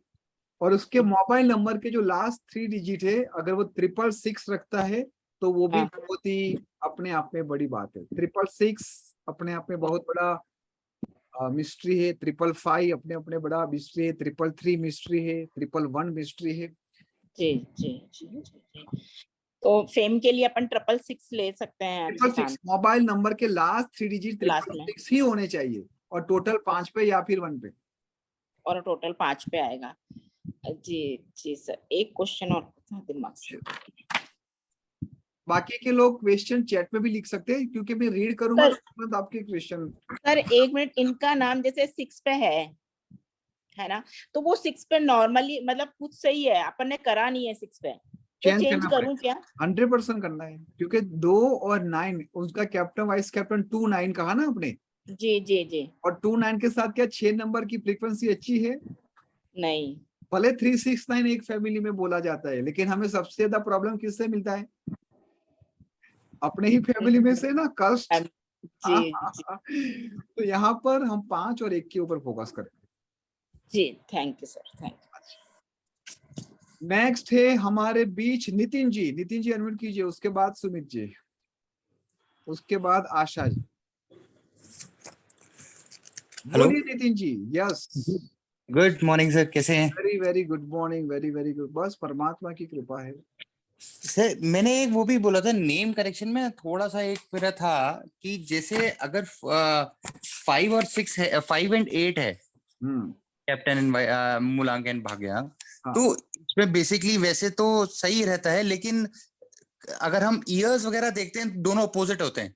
और उसके मोबाइल नंबर के जो लास्ट 3 डिजिट है अगर वो 666 रखता है तो वो भी हाँ। बहुत ही अपने आप में बड़ी बात है। 666 अपने आप में बहुत बड़ा मिस्ट्री है। 555 अपने अपने बड़ा मिस्ट्री है। 333 मिस्ट्री है। 111 मिस्ट्री है। जी जी जी जी। तो फेम के लिए अपन 666 ले सकते हैं आपके 666 साथ मोबाइल नंबर के लास्ट 3 डिजिट लास्ट में, 666 ही होने चाहिए और टोटल 5 पे या फिर 1 पे। और टोटल 5 पे आएगा। जी जी सर, एक क्वेश्चन और था दिमाग से। बाकी के लोग क्वेश्चन चैट में भी लिख सकते हैं क्योंकि मैं रीड करूंगा सर, तो आपके क्वेश्चन। सर एक मिनट, इनका नाम जैसे 6 पे है ना, तो वो 6 पे नॉर्मली मतलब कुछ सही है, अपन ने करा नहीं है 6 पे, तो चेंज चेंज करना करूं पड़ेगा, क्या? 100% करना है क्योंकि 2 और 9 उसका कैप्टन वाइस कैप्टन 2 9 कहा ना आपने, जी जी जी। और 2 9 के साथ क्या 6 नंबर की फ्रीक्वेंसी अच्छी है? नहीं, भले 369 एक फैमिली में बोला जाता है लेकिन हमें सबसे ज्यादा प्रॉब्लम किससे मिलता है? अपने ही फैमिली में से ना, कष्ट। जी जी तो यहाँ पर हम 5 और 1 के ऊपर फोकस करें। जी, thank you sir, thank you. Next है हमारे बीच नितिन जी। नितिन जी अनम्यूट कीजिए, उसके बाद सुमित जी, उसके बाद आशा जी। हेलो, बोलिए Nitin ji. Yes, good morning sir, कैसे हैं? Very very good morning, very very good. बस परमात्मा की कृपा है। सर मैंने एक वो भी बोला था, नेम करेक्शन में थोड़ा सा एक मेरा था कि जैसे अगर 5 और 6 है, 5 एंड 8 है, कैप्टन एंड मूलांकन भाग्य, हाँ। तो इसमें बेसिकली वैसे तो सही रहता है, लेकिन अगर हम ईयर्स वगैरह देखते हैं दोनों अपोजिट होते हैं।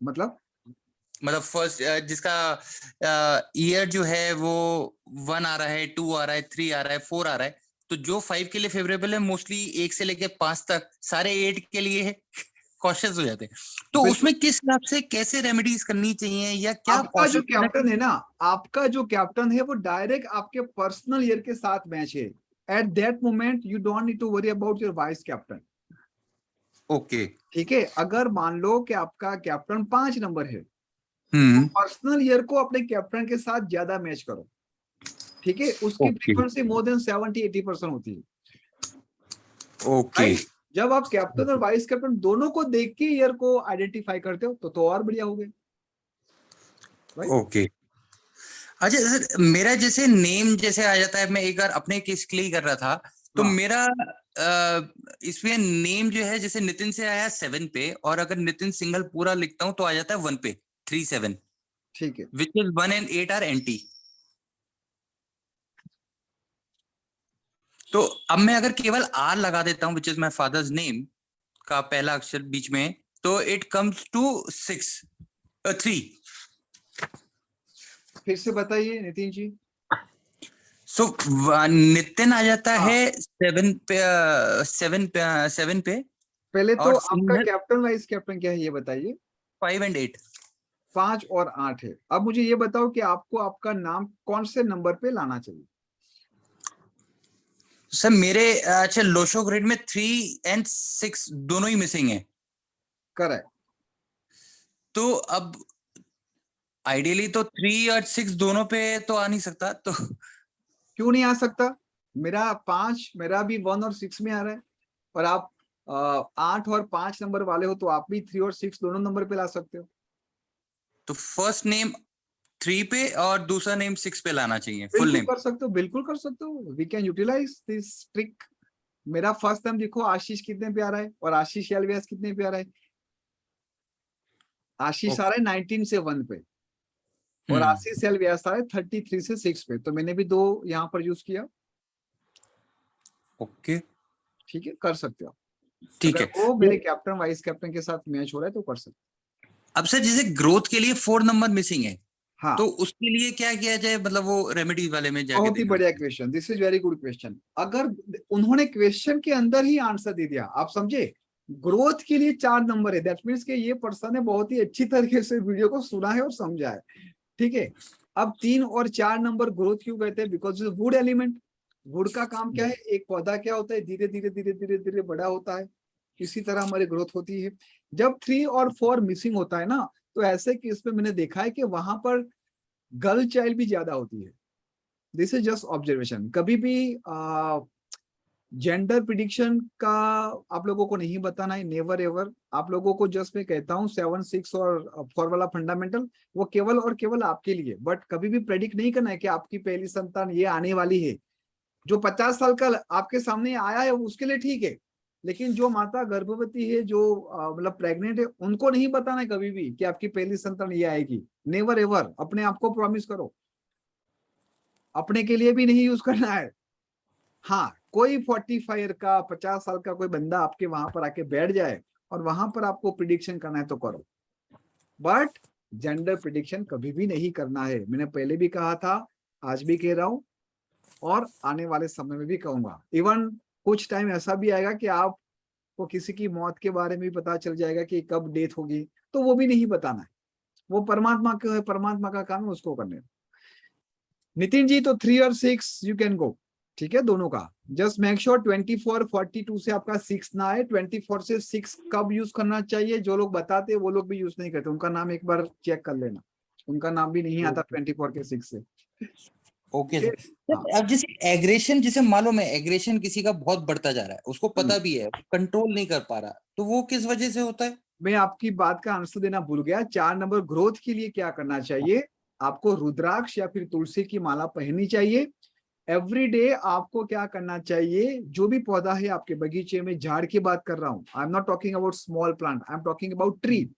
मतलब फर्स्ट जिसका ईयर जो है वो 1 आ रहा है, 2 आ रहा है, 3 आ रहा है, 4 आ रहा है, तो जो 5 के लिए फेवरेबल है मोस्टली 1 से लेके 5 तक सारे 8 के लिए है कॉशियस हो जाते हैं। तो उसमें किस हिसाब से कैसे रेमेडीज करनी चाहिए, या क्या आपका जो पॉसिबल कैप्टन है ना, आपका जो कैप्टन है वो डायरेक्ट आपके पर्सनल ईयर के साथ मैच है। At that moment you don't need to worry about your vice captain. Okay, ठीक है, अगर मान लो कि आपका कैप्टन 5 नंबर है तो पर्सनल ईयर को अपने कैप्टन के साथ ज्यादा मैच करो। ठीक है, उसकी फ्रीक्वेंसी मोर देन 70-80% होती है। ओके, जब आप कैप्टन और वाइस कैप्टन दोनों को देख के ईयर को आइडेंटिफाई करते हो तो और बढ़िया हो गए। ओके। अच्छा सर, मेरा जैसे नेम जैसे आ जाता है, मैं एक बार अपने केस के लिए कर रहा था, तो मेरा इसमें नेम जो है जैसे नितिन से आया 7 पे, और अगर नितिन सिंगल पूरा लिखता हूं तो आ जाता है 1 पे 37। ठीक है, which is 1 and 8 are anti. तो अब मैं अगर केवल आर लगा देता हूं which is my father's name का पहला अक्षर बीच में, तो इट कम्स टू 3। फिर से बताइए नितिन जी। सो नितिन आ जाता है 7 पे। पहले तो और आपका कैप्टन वाइस कैप्टन क्या है ये बताइए। 5 and 8। 5 और 8 है। अब मुझे ये बताओ कि आपको आपका नाम कौन से नंबर पे लाना चाहिए? सर मेरे अच्छा लोशो ग्रिड में 3 and 6 दोनों ही मिसिंग है। करेक्ट। तो अब आइडियली तो 3 और 6 दोनों पे तो आ नहीं सकता, तो क्यों नहीं आ सकता? मेरा 5, मेरा भी 1 और 6 में आ रहा है, और आप 8 और 5 नंबर वाले हो तो आप भी 3 और 6 दोनों नंबर पे ला सकते हो। तो फर्स्ट नेम 3 पे और दूसरा नेम 6 पे लाना चाहिए, फुल बिल्कुल नेम। कर सकते हो, बिल्कुल कर सकते हो। We can utilize this trick. मेरा फर्स्ट नेम देखो, आशीष कितने पे आ रहा है, और आशीष एलवीएस कितने पे आ रहा है? आशीष आ रहा है 19 से 1 पे, और आशीष एलवीएस आ रहा है 33 से 6 पे। तो मैंने भी 2 यहाँ पर यूज किया। ओके, ठीक है, कर सकते हो। ठीक अगर है। वो मेरे कैप्टन वाइस कैप्टन के साथ मैच हो रहा है तो कर सकते। अब सर जैसे ग्रोथ के लिए 4 नंबर मिसिंग है, हाँ, तो उसके लिए क्या किया जाए, मतलब वो रेमेडी वाले में जाके बहुत ही देखना बढ़िया चाहिए। Question, this is very good question. अगर उन्होंने क्वेश्चन के अंदर ही आंसर दे दिया, आप समझे, ग्रोथ के लिए 4 नंबर है, दैट मीन्स कि ये पर्सन ने बहुत ही अच्छी तरीके से वीडियो को सुना है और समझा है, ठीक है। अब 3 और 4 नंबर ग्रोथ क्यों कहते हैं? बिकॉज वुड एलिमेंट, वुड का काम क्या है, एक पौधा क्या होता है, धीरे धीरे धीरे धीरे धीरे बड़ा होता है, इसी तरह हमारी ग्रोथ होती है। जब 3 और 4 मिसिंग होता है ना, तो ऐसे केस में मैंने देखा है कि वहां पर गर्ल चाइल्ड भी ज्यादा होती है। This is just observation. कभी भी जेंडर प्रिडिक्शन का आप लोगों को नहीं बताना है, नेवर एवर। आप लोगों को जस्ट मैं कहता हूँ 7, 6 और 4 वाला फंडामेंटल, वो केवल और केवल आपके लिए, बट कभी भी प्रेडिक्ट नहीं करना है कि आपकी पहली संतान ये आने वाली है। जो 50 साल का आपके सामने आया है उसके लिए ठीक है, लेकिन जो माता गर्भवती है, जो मतलब प्रेग्नेंट है, उनको नहीं बताना है कभी भी कि आपकी पहली संतान ये आएगी। Never ever. अपने आप को प्रॉमिस करो, अपने के लिए भी नहीं यूज करना है। हाँ, कोई 45 का 50 साल का कोई बंदा आपके वहां पर आके बैठ जाए और वहां पर आपको प्रिडिक्शन करना है तो करो, बट जेंडर प्रिडिक्शन कभी भी नहीं करना है। मैंने पहले भी कहा था, आज भी कह रहा हूं और आने वाले समय में भी कहूंगा। इवन कुछ टाइम ऐसा भी आएगा कि आपको किसी की मौत के बारे में भी पता चल जाएगा कि कब डेथ होगी, तो वो भी नहीं बताना है। वो परमात्मा का काम है, उसको करने। नितिन जी, तो 3 और 6 यू कैन गो, ठीक है, दोनों का। जस्ट मेक श्योर 24, 42 से आपका 6 ना आए। 24 से 6 कब यूज करना चाहिए, जो लोग बताते हैं वो लोग भी यूज नहीं करते, उनका नाम एक बार चेक कर लेना, उनका नाम भी नहीं आता 24 के 6 से। ओके ठीक है? सर। हाँ। अब जैसे एग्रेशन, जैसे मालूम है एग्रेशन किसी का बहुत बढ़ता जा रहा है, उसको पता भी है, कंट्रोल नहीं कर पा रहा, तो वो किस वजह से होता है? मैं आपकी बात का आंसर देना भूल गया। 4 नंबर ग्रोथ के लिए क्या करना चाहिए, आपको रुद्राक्ष या फिर तुलसी की माला पहननी चाहिए। एवरी डे आपको क्या करना चाहिए, जो भी पौधा है आपके बगीचे में, झाड़ की बात कर रहा हूं, I am not talking about small plant, I am talking about tree.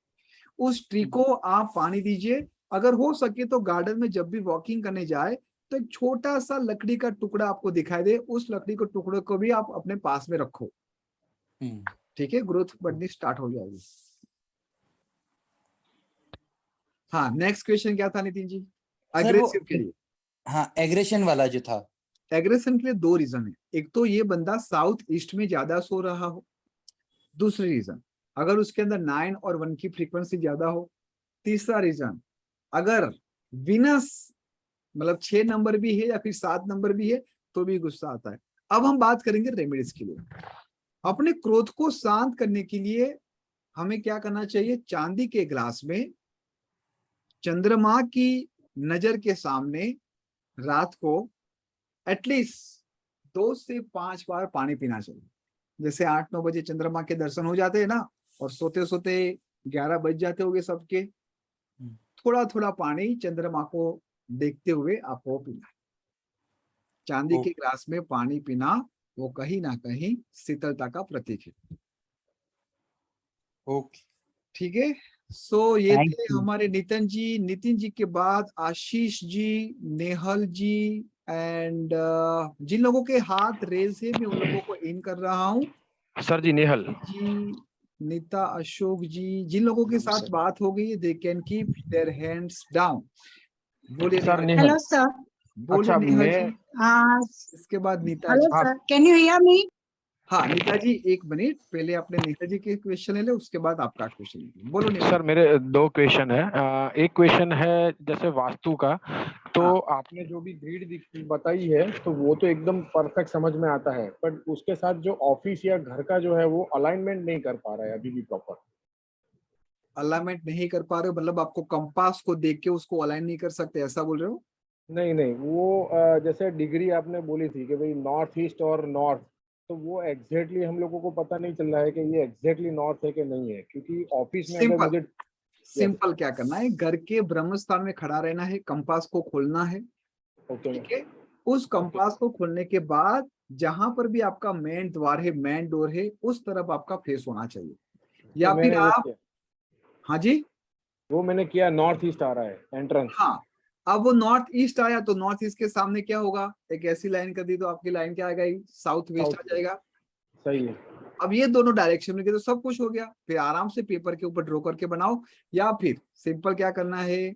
उस ट्री को आप पानी दीजिए। अगर हो सके तो गार्डन में जब भी वॉकिंग करने जाए तो एक छोटा सा लकड़ी का टुकड़ा आपको दिखाई दे, उस लकड़ी के टुकड़े को भी आप अपने पास में रखो, ठीक है, ग्रोथ बढ़नी स्टार्ट हो जाएगी। हाँ, नेक्स्ट क्वेश्चन क्या था नितिन जी? अग्रेसिव के लिए। हाँ, एग्रेशन वाला जो था, एग्रेशन के लिए 2 रीजन है। एक तो ये बंदा साउथ ईस्ट में ज्यादा सो रहा हो, दूसरी रीजन अगर उसके अंदर 9 और 1 की फ्रीक्वेंसी ज्यादा हो, तीसरा रीजन अगर विनस मतलब 6 नंबर भी है या फिर 7 नंबर भी है तो भी गुस्सा आता है। अब हम बात करेंगे रेमेडीज के लिए। अपने क्रोध को शांत करने के लिए हमें क्या करना चाहिए, चांदी के ग्लास में चंद्रमा की नजर के सामने रात को एटलीस्ट 2 से 5 बार पानी पीना चाहिए। जैसे 8-9 बजे चंद्रमा के दर्शन हो जाते हैं ना, और सोते सोते 11 बज जाते होंगे सबके, थोड़ा थोड़ा पानी चंद्रमा को देखते हुए आपको पीना है। चांदी के ग्लास में पानी पीना वो कहीं ना कहीं शीतलता का प्रतीक है। ओके, ठीक है। सो ये थे हमारे नितिन जी के बाद आशीष जी, नेहल जी एंड जिन लोगों के हाथ रेज है मैं उन लोगों को इन कर रहा हूँ। सर जी, नेहल जी, नीता, अशोक जी, जिन लोगों के साथ बात हो गई they can keep their hands down. बोलिए sir, Nehal. Nehal. Hello sir. बोलिए अच्छा, नेहल मैं जी। इसके बाद Neeta ji. Hello sir, can you hear me? हाँ नीता जी, 1 मिनट पहले अपने नीता जी के क्वेश्चन ले लो, उसके बाद आपका क्वेश्चन ले। बोलो नीता। सर, मेरे 2 क्वेश्चन है। एक क्वेश्चन है जैसे वास्तु का, तो आपने जो भी ग्रिड बताई है तो वो तो एकदम परफेक्ट समझ में आता है, पर उसके साथ जो ऑफिस या घर का जो है वो अलाइनमेंट नहीं कर पा रहा है अभी भी प्रॉपर। अलाइनमेंट नहीं कर पा रहे हो मतलब आपको कंपास को देख के उसको अलाइन नहीं कर सकते, ऐसा बोल रहे हो? नहीं, वो जैसे डिग्री आपने बोली थी कि भाई नॉर्थ ईस्ट और नॉर्थ, तो वो एग्जैक्टली हम लोगों को पता नहीं चल रहा है कि ये एग्जैक्टली नॉर्थ है कि नहीं है, क्योंकि ऑफिस में अगर मुझे सिंपल क्या करना है, घर के ब्रह्म स्थान में खड़ा रहना है, कंपास को खोलना है, ठीक है। उस कंपास को खोलने के बाद जहां पर भी आपका मेन द्वार है, मेन डोर है, उस तरफ आपका फेस होना चाहिए। या फिर आप, हाँ जी, वो मैंने किया, नॉर्थ ईस्ट आ रहा है एंट्रेंस। हाँ, अब वो नॉर्थ ईस्ट आया तो नॉर्थ ईस्ट के सामने क्या होगा, एक ऐसी लाइन कर दी तो आपकी लाइन क्या आ गई, साउथ वेस्ट आ जाएगा। सही है। अब ये दोनों डायरेक्शन में गए तो सब कुछ हो गया। फिर आराम से पेपर के ऊपर ड्रॉ करके बनाओ, या फिर सिंपल क्या करना है,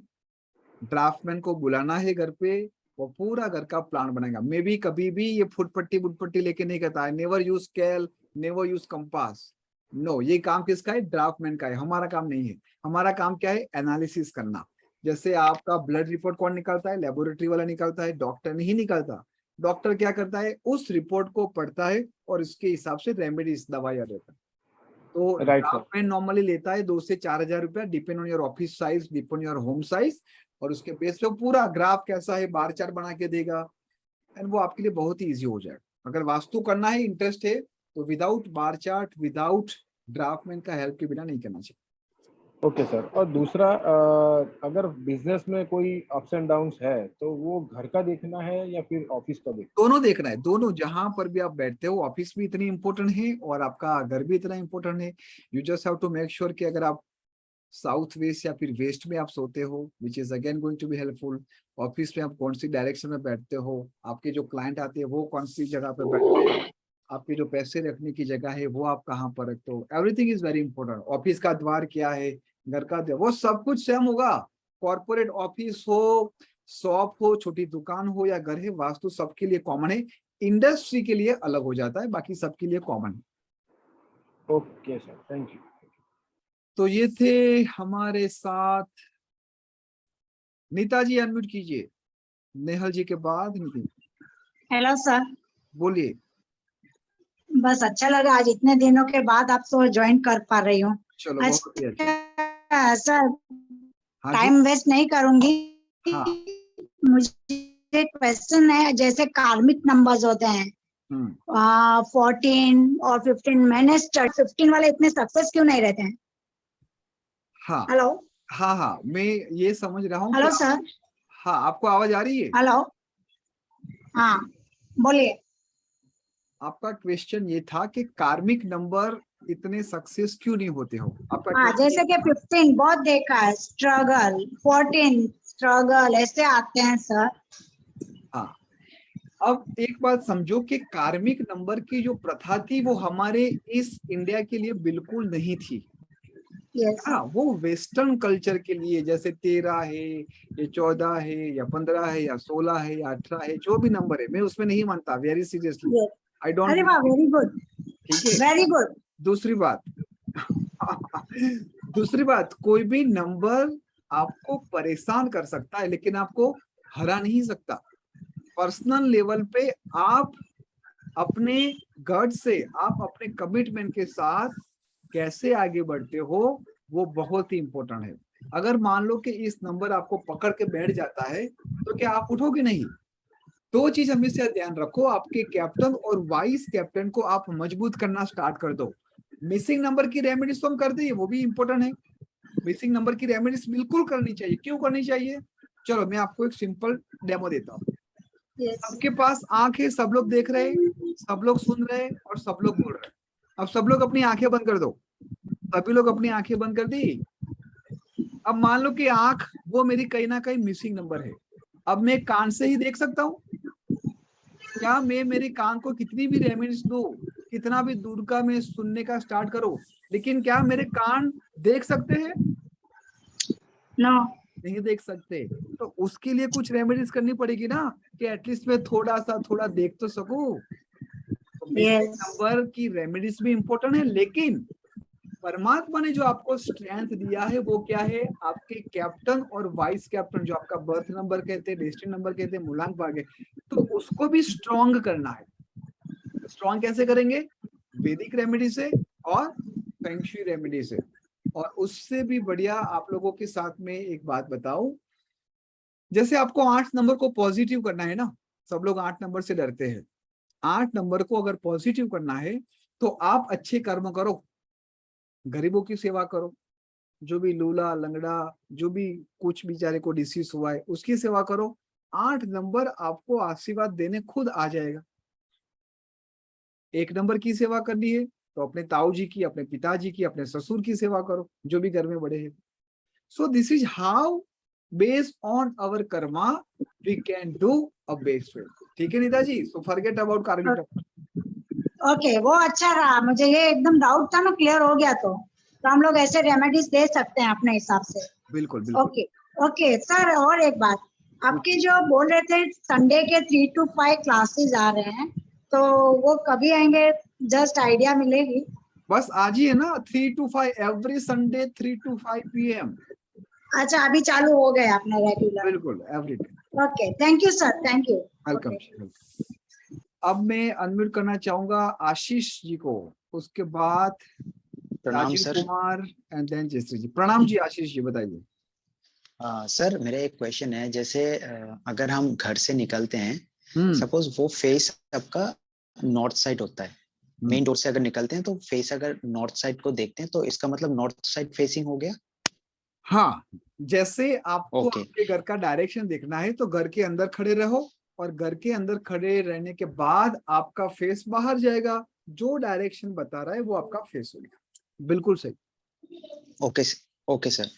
ड्राफ्टमैन को बुलाना है घर पे, वो पूरा घर का प्लान बनाएगा। मे भी कभी भी ये फुटपट्टी लेके नहीं करता है, never use scale, never use compass, no, ये काम किसका है, ड्राफ्टमैन का है, हमारा काम नहीं है। हमारा काम क्या है, एनालिसिस करना। जैसे आपका ब्लड रिपोर्ट कौन निकालता है, लेबोरेटरी वाला निकालता है, डॉक्टर नहीं निकालता। डॉक्टर क्या करता है, उस रिपोर्ट को पढ़ता है और इसके हिसाब से रेमेडीज दवाइयां देता है। तो राइट सर। ड्राफ्टमैन नॉर्मली लेता है 2 से 4 हजार रुपया, depend on your office size, depend on your home size, और उसके बेस पे पूरा ग्राफ कैसा है, बार चार्ट बना के देगा, एंड वो आपके लिए बहुत ही ईजी हो जाएगा। अगर वास्तु करना है, इंटरेस्ट है, तो without bar chart, without draftsman का हेल्प के बिना नहीं करना चाहिए। Okay sir. और दूसरा, अगर बिजनेस में कोई अप्स एंड डाउन्स है तो वो घर का देखना है या फिर ऑफिस का देखना? दोनों देखना है, दोनों, जहां पर भी आप बैठते हो, ऑफिस भी इतनी इंपॉर्टेंट है और आपका घर भी इतना इंपॉर्टेंट है। You just have to make sure कि अगर आप साउथ वेस्ट या फिर वेस्ट में आप सोते हो, which is again going to be helpful. Office में आप कौन सी डायरेक्शन में बैठते हो, आपके जो क्लाइंट आते हैं वो कौन सी जगह पे बैठते हैं, आपके जो पैसे रखने की जगह है वो आप कहाँ पर रखते हो, everything is very important. Office का द्वार क्या है, घर का द्वार, वो सब कुछ सेम होगा। कॉर्पोरेट ऑफिस हो, शॉप हो, छोटी दुकान हो या घर है, वास्तु सबके लिए कॉमन है। इंडस्ट्री के लिए अलग हो जाता है, बाकी सबके लिए कॉमन है। Okay sir, thank you. तो ये थे हमारे साथ। नीता जी अनम्यूट कीजिए, नेहल जी के बाद नितिन। Hello sir. बोलिए। बस अच्छा लगा आज इतने दिनों के बाद आपसे ज्वाइन कर पा रही हूँ। चलो आज बहुत ही अच्छा। सर हाँ टाइम वेस्ट नहीं करूंगी। हाँ। मुझे क्वेश्चन है, जैसे कार्मिक नंबर्स होते हैं 14 और 15, मैंने 15 वाले इतने सक्सेस क्यों नहीं रहते हैं? हाँ हेलो। हाँ, मैं ये समझ रहा हूँ। Hello sir. हाँ, आपको आवाज आ रही है? हेलो। हाँ बोलिए। आपका क्वेश्चन ये था कि कार्मिक नंबर इतने सक्सेस क्यों नहीं होते हो, आपका हाँ, जैसे कि 15 बहुत देखा है, स्ट्रगल, 14 स्ट्रगल, ऐसे आते हैं सर। हाँ, अब एक बात समझो कि कार्मिक नंबर की जो प्रथा थी वो हमारे इस इंडिया के लिए बिल्कुल नहीं थी। हाँ, वो वेस्टर्न कल्चर के लिए, जैसे 13 है या 14 है या 15 है या 16 है या 18 है, जो भी नंबर है, मैं उसमें नहीं मानता, वेरी सीरियसली, आई डोंट। अरे वाह, वेरी गुड, ठीक है, वेरी गुड। दूसरी बात दूसरी बात, कोई भी नंबर आपको परेशान कर सकता है लेकिन आपको हरा नहीं सकता। पर्सनल लेवल पे आप अपने गट से, आप अपने कमिटमेंट के साथ कैसे आगे बढ़ते हो, वो बहुत ही इंपॉर्टेंट है। अगर मान लो कि इस नंबर आपको पकड़ के बैठ जाता है तो क्या आप उठोगे नहीं? दो चीज हमेशा ध्यान रखो, आपके कैप्टन और वाइस कैप्टन को आप मजबूत करना स्टार्ट कर दो। मिसिंग नंबर की रेमेडीज तो हम कर दें, वो भी इंपॉर्टेंट है। मिसिंग नंबर की रेमेडीज बिल्कुल करनी चाहिए। क्यों करनी चाहिए? चलो मैं आपको एक सिंपल डेमो देता हूँ। सबके पास आंख है, सब लोग देख रहे हैं, सब लोग सुन रहे हैं और सब लोग बोल रहे हैं। अब सब लोग अपनी आंखें बंद कर दो। सभी लोग अपनी आंखें बंद कर दी। अब मान लो कि आंख वो मेरी कहीं ना कहीं मिसिंग नंबर है। अब मैं कान से ही देख सकता हूँ? क्या मैं मेरे कान को कितनी भी रेमेडीज दूं, कितना भी दूर का मैं सुनने का स्टार्ट करूं, लेकिन क्या मेरे कान देख सकते हैं? नो, नहीं देख सकते। तो उसके लिए कुछ रेमेडीज करनी पड़ेगी ना, कि एटलीस्ट मैं थोड़ा देख तो सकूं। तो मिसिंग नंबर की रेमेडीज भी इंपॉर्टेंट है, लेकिन परमात्मा ने जो आपको स्ट्रेंथ दिया है वो क्या है? आपके कैप्टन और वाइस कैप्टन, जो आपका बर्थ नंबर कहते हैं, डेस्टिनी नंबर कहते हैं, मूलांक भाग है, तो उसको भी स्ट्रॉन्ग करना है। स्ट्रॉन्ग कैसे करेंगे? वैदिक रेमेडी से और फेंग शुई रेमेडी से। और उससे भी बढ़िया आप लोगों के साथ में एक बात बताऊं, जैसे आपको 8 नंबर को पॉजिटिव करना है ना, सब लोग 8 नंबर से डरते हैं। 8 नंबर को अगर पॉजिटिव करना है तो आप अच्छे कर्म करो, गरीबों की सेवा करो, जो भी लूला लंगड़ा, जो भी कुछ बेचारे को डिसीज हुआ है उसकी सेवा करो। 8 नंबर आपको आशीर्वाद देने खुद आ जाएगा। 1 नंबर की सेवा करनी है तो अपने ताऊ जी की, अपने पिताजी की, अपने ससुर की सेवा करो, जो भी घर में बड़े हैं। So this is how based on our karma we can do a best way. ठीक है Neeta ji? So forget about karmic number. Okay, वो अच्छा रहा, मुझे ये एकदम डाउट था ना, क्लियर हो गया। तो हम लोग ऐसे रेमेडीज दे सकते हैं अपने हिसाब से। बिल्कुल बिल्कुल। ओके ओके सर, और एक बात, आपके जो बोल रहे थे संडे के 3 to 5 क्लासेस आ रहे हैं, तो वो कभी आएंगे, जस्ट आइडिया मिलेगी? बस आज ही है ना, 3 to 5 every Sunday 3 to 5 PM। अच्छा, अभी चालू हो गया अपना रेगुलर? बिल्कुल every day. Okay, thank you sir, thank you. Welcome. अब मैं अनम्यूट करना चाहूंगा आशीष जी को, उसके बाद प्रणाम Rajiv sir. Kumar and then Jayashree ji. प्रणाम जी, आशीष जी बताइए। सर मेरा एक क्वेश्चन है, जैसे अगर हम घर से निकलते हैं, सपोज वो फेस आपका नॉर्थ साइड होता है, मेन डोर से अगर निकलते हैं तो फेस अगर नॉर्थ साइड को देखते हैं तो इसका मतलब नॉर्थ साइड फेसिंग हो गया? हाँ, जैसे आपको ओके। आपके घर का डायरेक्शन देखना है तो घर के अंदर खड़े रहो, और घर के अंदर खड़े रहने के बाद आपका फेस बाहर जाएगा, जो डायरेक्शन बता रहा है वो आपका फेस होगा। बिल्कुल सही। Okay okay sir.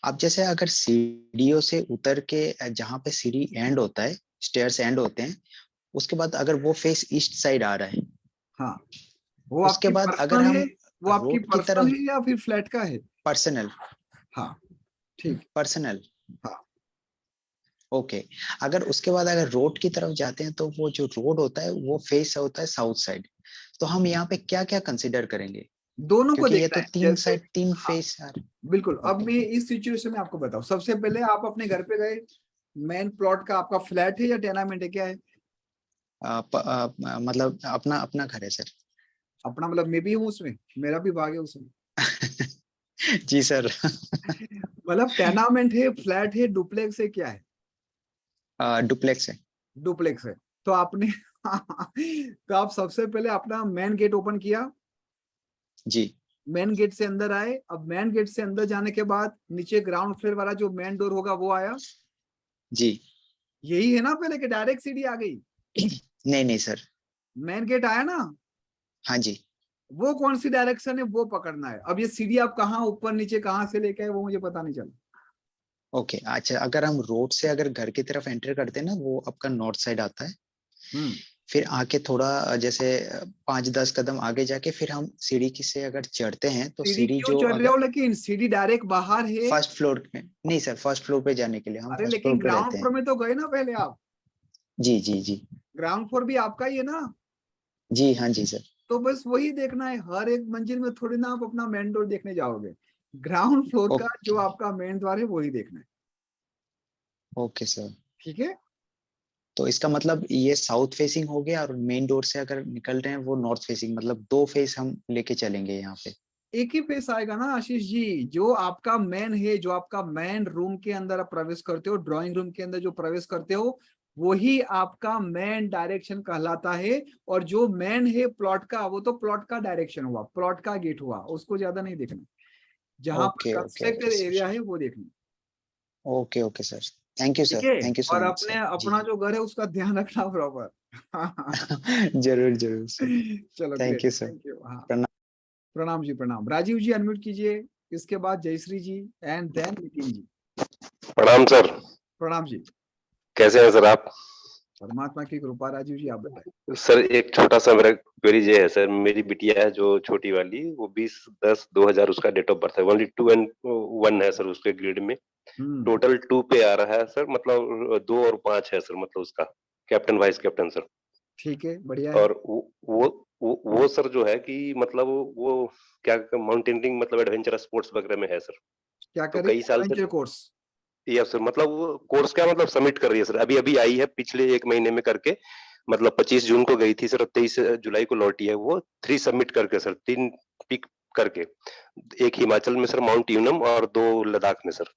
अब जैसे अगर सीढ़ियों से उतर के जहाँ पे सीढ़ी एंड होता है, स्टेयर्स एंड होते हैं, उसके बाद अगर वो फेस ईस्ट साइड आ रहा है, हाँ, वो उसके आपकी बाद अगर पर्सनल हम है, वो आपकी रोड की पर्सनल तरफ, है या फिर फ्लैट का है? पर्सनल, हाँ ठीक। पर्सनल, हाँ ओके। अगर उसके बाद अगर रोड की तरफ जाते हैं तो वो जो रोड होता है वो फेस होता है साउथ साइड, तो हम यहाँ पे क्या क्या कंसिडर करेंगे? दोनों को क्योंकि ये देखना तो है। तीन जैसे साइड, तीन हाँ, फेस यार। बिल्कुल। अब ओके। मैं इस सिचुएशन में आपको बताऊं, सबसे पहले आप अपने घर पे गए, मेन प्लॉट का आपका फ्लैट है या टेनामेंट है, क्या है? मतलब अपना अपना घर है सर। अपना मतलब मैं भी हूँ उसमें, मेरा भी भाग है उसमें। जी सर। मतलब टेनामेंट है, फ्लैट है, डुप्लेक्स है, क्या है? डुप्लेक्स है। डुप्लेक्स है। तो आपने तो आप सबसे पहले अपना मेन गेट ओपन किया, जी मेन गेट से अंदर आए। अब मेन गेट से अंदर जाने के बाद नीचे ग्राउंड फ्लोर वाला जो मेन डोर होगा वो आया। जी। यही है ना पहले कि डायरेक्ट सीढ़ी आ गई? नहीं नहीं सर। मेन गेट आया ना, हाँ जी। वो कौन सी डायरेक्शन है वो पकड़ना है। अब ये सीढ़ी आप कहाँ ऊपर नीचे कहाँ से लेके आए वो मुझे पता नहीं चला। ओके अच्छा, अगर हम रोड से अगर घर की तरफ एंटर करते हैं ना, वो आपका नॉर्थ साइड आता है। फिर आके थोड़ा जैसे 5-10 कदम आगे जाके फिर हम सीढ़ी की से अगर चढ़ते हैं तो सीढ़ी सीढ़ी क्यों जो चढ़ रहे हो? अगर लेकिन सीढ़ी डायरेक्ट बाहर है। फर्स्ट फ्लोर पे नहीं सर, फर्स्ट फ्लोर पे जाने के लिए हम अरे फर्स्ट लेकिन फ्लोर पे ग्राउंड रहते फ्लोर हैं। में तो गए ना पहले आप। जी जी जी। ग्राउंड फ्लोर भी आपका ही है ना। जी हाँ जी सर। तो बस वही देखना है, हर एक मंजिल में थोड़ी ना आप अपना मेन डोर देखने जाओगे। ग्राउंड फ्लोर का जो ओके आपका मेन द्वार है वही देखना है। Okay sir. ठीक है। तो इसका मतलब ये साउथ फेसिंग हो गया, और मेन डोर से अगर निकल रहे हैं वो नॉर्थ फेसिंग, मतलब 2 फेस हम लेके चलेंगे यहाँ पे। एक ही फेस आएगा ना आशीष जी, जो आपका मेन है, जो आपका मेन रूम के अंदर आप प्रवेश करते हो, ड्राइंग रूम के अंदर जो प्रवेश करते हो, वही आपका मेन डायरेक्शन कहलाता है। और जो मेन है प्लॉट का, वो तो प्लॉट का डायरेक्शन हुआ, प्लॉट का गेट हुआ, उसको ज्यादा नहीं देखना। जहां पर okay okay okay constructed sir. Area है वो देखना। Okay okay sir. Thank you ठीक सर, है। थैंक यू सो और मच अपने सर। जी अपना जो घर है उसका ध्यान रखना प्रॉपर। जरूर जरूर सर। चलो thank great, you sir. Thank you. हाँ, प्रणाम। प्रणाम जी, प्रणाम। राजीव जी अनम्यूट कीजिए, इसके बाद जयश्री जी एंड देन नितिन जी। प्रणाम सर। प्रणाम जी। कैसे हैं सर आप? परमात्मा की कृपा। राजीव जी आप बताइए। सर एक छोटा सा मेरा क्वेरी ये है सर, मेरी बिटिया है जो छोटी वाली, वो 20/10/2000 उसका डेट ऑफ बर्थ है, ओनली 2 and 1 है सर उसके ग्रिड में। टोटल 2 पे आ रहा है सर, मतलब 2 और 5 है सर, मतलब उसका कैप्टन वाइस कैप्टन सर। ठीक है, बढ़िया है। और वो सर जो है कि मतलब वो क्या माउंटेनियरिंग मतलब एडवेंचरस स्पोर्ट्स वगैरह में है सर। क्या तो करें? कई साल से एडवेंचर कोर्स। यस सर, मतलब वो कोर्स क्या मतलब सबमिट कर रही है सर, अभी अभी आई है पिछले 1 महीने में करके, मतलब 25 जून को गई थी सर, 23 जुलाई को लौटी है वो, 3 सबमिट करके सर, 3 पिक करके, एक हिमाचल में सर माउंट यूनम और 2 लद्दाख में सर।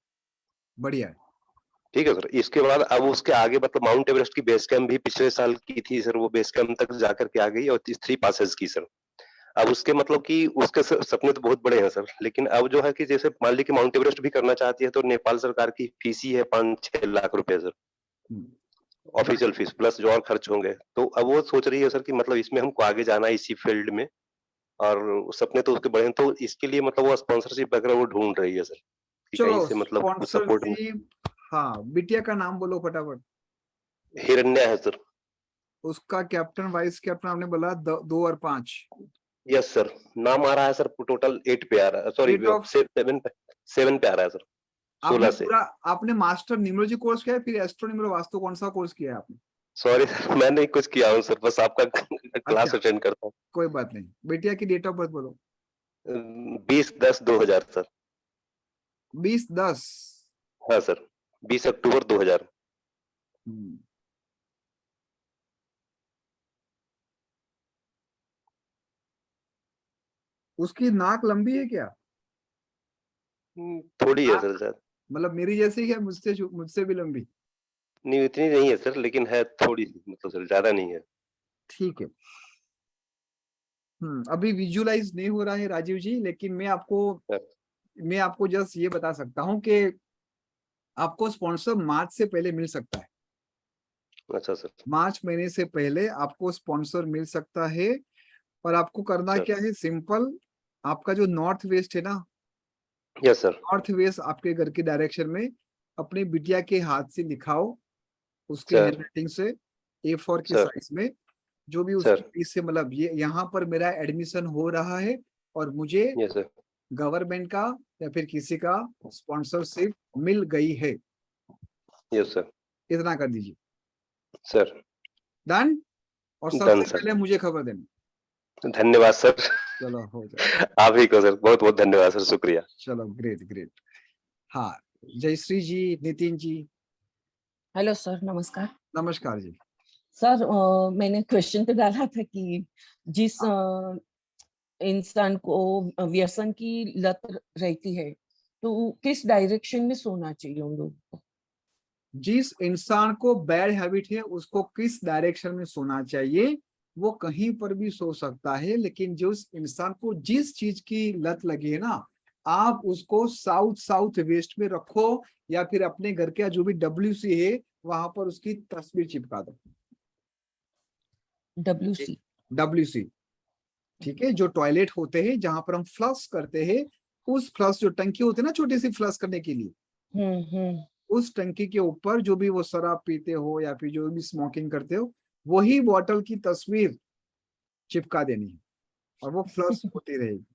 बढ़िया है। ठीक है सर। इसके बाद अब उसके आगे मतलब माउंट एवरेस्ट की बेस कैंप भी पिछले साल की थी सर, वो बेस कैंप तक जाकर के आ गई और 3 पासेस की सर। अब उसके मतलब कि उसके सपने तो बहुत बड़े हैं सर, लेकिन अब जो है कि जैसे मान ली कि माउंट एवरेस्ट भी करना चाहती है तो नेपाल सरकार की फीस ही है 5-6 लाख रुपए सर, ऑफिशियल फीस प्लस जो और खर्च होंगे। तो अब वो सोच रही है सर कि मतलब इसमें हमको आगे जाना है इसी फील्ड में, और सपने तो उसके बड़े हैं, तो इसके लिए मतलब वो स्पॉन्सरशिप वगैरह वो ढूंढ रही है सर कि कहीं चलो से मतलब कुछ सपोर्ट में। स्पॉन्सरशिप। हाँ, बिटिया का नाम बोलो फटाफट। हिरण्या है सर। उसका कैप्टन वाइस कैप्टन आपने बोला 2 और 5। यस सर, नाम आ रहा है सर टोटल 8 पे आ रहा है, सॉरी Eight of- 7 पे आ रहा है सर, 16 से। आपने मास्टर न्यूमरोलॉजी कोर्स किया है, फिर एस्ट्रो न्यूमरो वास्तु कौन सा कोर्स किया है आपने? सॉरी सर, मैं नहीं कुछ किया हूँ सर, बस आपका क्लास अटेंड करता हूँ। कोई बात नहीं। बेटिया की डेट ऑफ बर्थ बोलो। 20/10/2000 सर। 20/10। हाँ सर, 20 अक्टूबर 2000। उसकी नाक लंबी है क्या? थोड़ी है सर शायद। मतलब मेरी जैसी है, मुझसे भी लंबी? नहीं इतनी नहीं है सर, लेकिन है थोड़ी सी, मतलब सर ज्यादा नहीं है। ठीक है। अभी विजुअलाइज नहीं हो रहा है राजीव जी, लेकिन मैं आपको जस्ट ये बता सकता हूँ कि आपको स्पॉन्सर मार्च से पहले मिल सकता है। अच्छा सर। मार्च महीने से पहले आपको स्पॉन्सर मिल सकता है। और आपको करना क्या है, सिंपल, आपका जो नॉर्थ वेस्ट है ना, यस सर। नॉर्थ वेस्ट आपके घर की डायरेक्शन में अपनी बिटिया के हाथ से लिखाओ, उसके सर। हैंडराइटिंग से, A4 की सर। साइज में, जो भी सर। उसकी फीस से, मतलब ये यहाँ पर मेरा एडमिशन हो रहा है और मुझे यस सर। गवर्नमेंट का या फिर किसी का स्पॉन्सरशिप मिल गई है, यस सर। इतना कर दीजिए। Sir done. और Done, सबसे sir. पहले मुझे खबर देना। धन्यवाद सर। चलो हो जाए। आप ही को सर बहुत बहुत धन्यवाद सर, शुक्रिया। चलो ग्रेट ग्रेट। हाँ, जयश्री जी, नितिन जी। हेलो सर, नमस्कार। नमस्कार जी। सर मैंने क्वेश्चन तो डाला था कि जिस इंसान को व्यसन की लत रहती है तो किस डायरेक्शन में सोना चाहिए उन लोगों को? जिस इंसान को बैड हैबिट है उसको किस डायरेक्शन में सोना चाहिए? वो कहीं पर भी सो सकता है, लेकिन जो उस इंसान को जिस चीज की लत लगी है ना, आप उसको साउथ वेस्ट में रखो, या फिर अपने घर का जो भी WC है वहां पर उसकी तस्वीर चिपका दो। WC, ठीक है, जो टॉयलेट होते हैं जहां पर हम फ्लश करते हैं, उस फ्लश जो टंकी होती है ना छोटी सी फ्लश करने के लिए, उस टंकी के ऊपर जो भी वो शराब पीते हो या फिर जो भी स्मोकिंग करते हो, वही बॉटल की तस्वीर चिपका देनी है और वो फ्लश होती रहेगी।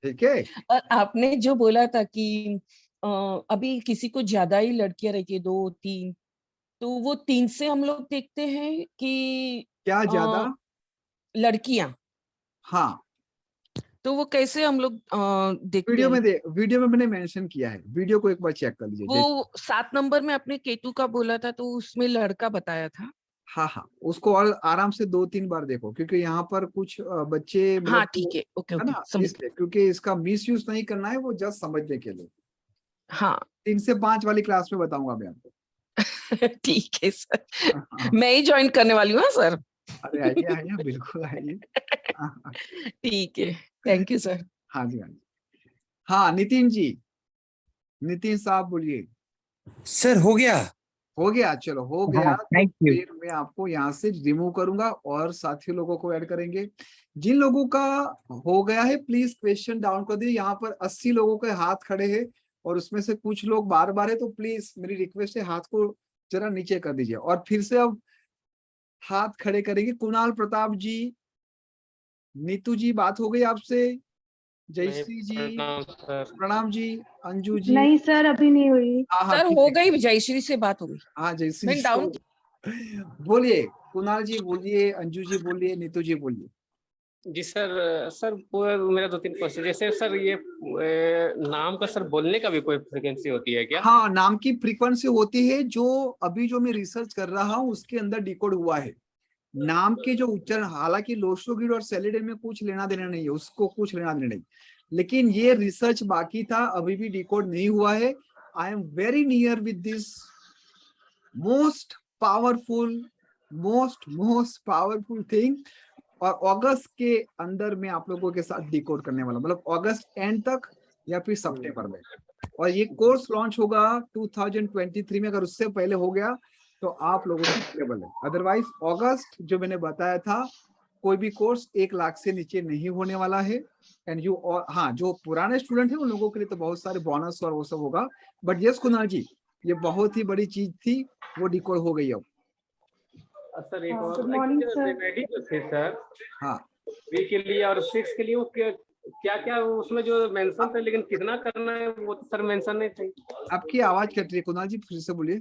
ठीक है। और आपने जो बोला था कि अभी किसी को ज्यादा ही लड़कियां रहती है, 2-3, तो वो 3 से हम लोग देखते हैं कि क्या ज्यादा लड़कियां? हाँ, तो वो कैसे हम लोग देखते हैं? वीडियो में मैंने मेंशन किया है, वीडियो को एक बार चेक कर लीजिए। वो 7 नंबर में आपने केतु का बोला था तो उसमें लड़का बताया था। हाँ, उसको और आराम से 2-3 बार देखो, क्योंकि यहाँ पर कुछ बच्चे, मतलब हाँ ठीक है, ओके है ओके, ना, समझ इसलिए, क्योंकि इसका मिस यूज नहीं करना है, वो जस्ट समझने के लिए। हाँ 3 से 5 वाली क्लास में बताऊंगा मैं आपको। ठीक है सर, मैं ही ज्वाइन करने वाली हूँ सर। अरे आइए बिल्कुल आइए। ठीक है, थैंक यू सर। हाँ जी, हाँ जी। हाँ नितिन जी, नितिन साहब बोलिए। सर हो गया, चलो हो गया। तो फिर मैं आपको यहाँ से रिमूव करूंगा और साथी लोगों को ऐड करेंगे। जिन लोगों का हो गया है प्लीज क्वेश्चन डाउन कर दीजिए। यहाँ पर 80 लोगों के हाथ खड़े हैं और उसमें से कुछ लोग बार बार है, तो प्लीज मेरी रिक्वेस्ट है हाथ को जरा नीचे कर दीजिए। और फिर से अब हाथ खड़े करेंगे। कुणाल प्रताप जी, नीतू जी, बात हो गई आपसे? जयश्री जी, प्रणाम जी, अंजू जी। नहीं सर, अभी नहीं हुई। सर हो गई, जयश्री से बात हो गई। हाँ जयश्री मैं डाउन। बोलिए, कुणाल जी बोलिए, अंजू जी बोलिए, नीतू जी बोलिए। जी सर पूरा मेरा 2-3 क्वेश्चन। जैसे सर ये नाम का सर बोलने का भी कोई फ्रीक्वेंसी होती है क्या? हाँ, नाम की फ्रीक्वेंसी होती है, जो अभी जो मैं रिसर्च कर रहा हूँ उसके अंदर डिकोड हुआ है। नाम के जो उच्चारण, हालांकि लोशोगिड और सेलिडे में कुछ लेना देना नहीं है, उसको कुछ लेना देना नहीं, लेकिन ये रिसर्च बाकी था, अभी भी डिकोड नहीं हुआ है। I am very near with this most powerful thing, और अगस्त के अंदर मैं आप लोगों के साथ डिकोड करने वाला, मतलब अगस्त एंड तक या फिर सितंबर में। और ये कोर्स लॉन्च होगा 2023 में। अगर उससे पहले हो गया तो आप लोगों की अवेलेबल है, अदरवाइज अगस्त जो मैंने बताया था, कोई भी कोर्स 1 लाख से नीचे नहीं होने वाला है। एंड यू, और हाँ, जो पुराने स्टूडेंट हैं उन लोगों के लिए तो बहुत सारे बोनस और वो सब होगा। बट यस कुणाल जी, ये बहुत ही बड़ी चीज थी, वो डिकोड हो गई अब। सर एक और गुड मॉर्निंग सर। रेमेडी जो थे सर हाँ 3 के लिए और 6 के लिए, वो क्या क्या उसमें जो मेंशन थे, लेकिन कितना करना है वो तो सर मेंशन नहीं थे। आपकी आवाज कट रही है कुणाल जी, फिर से बोलिए।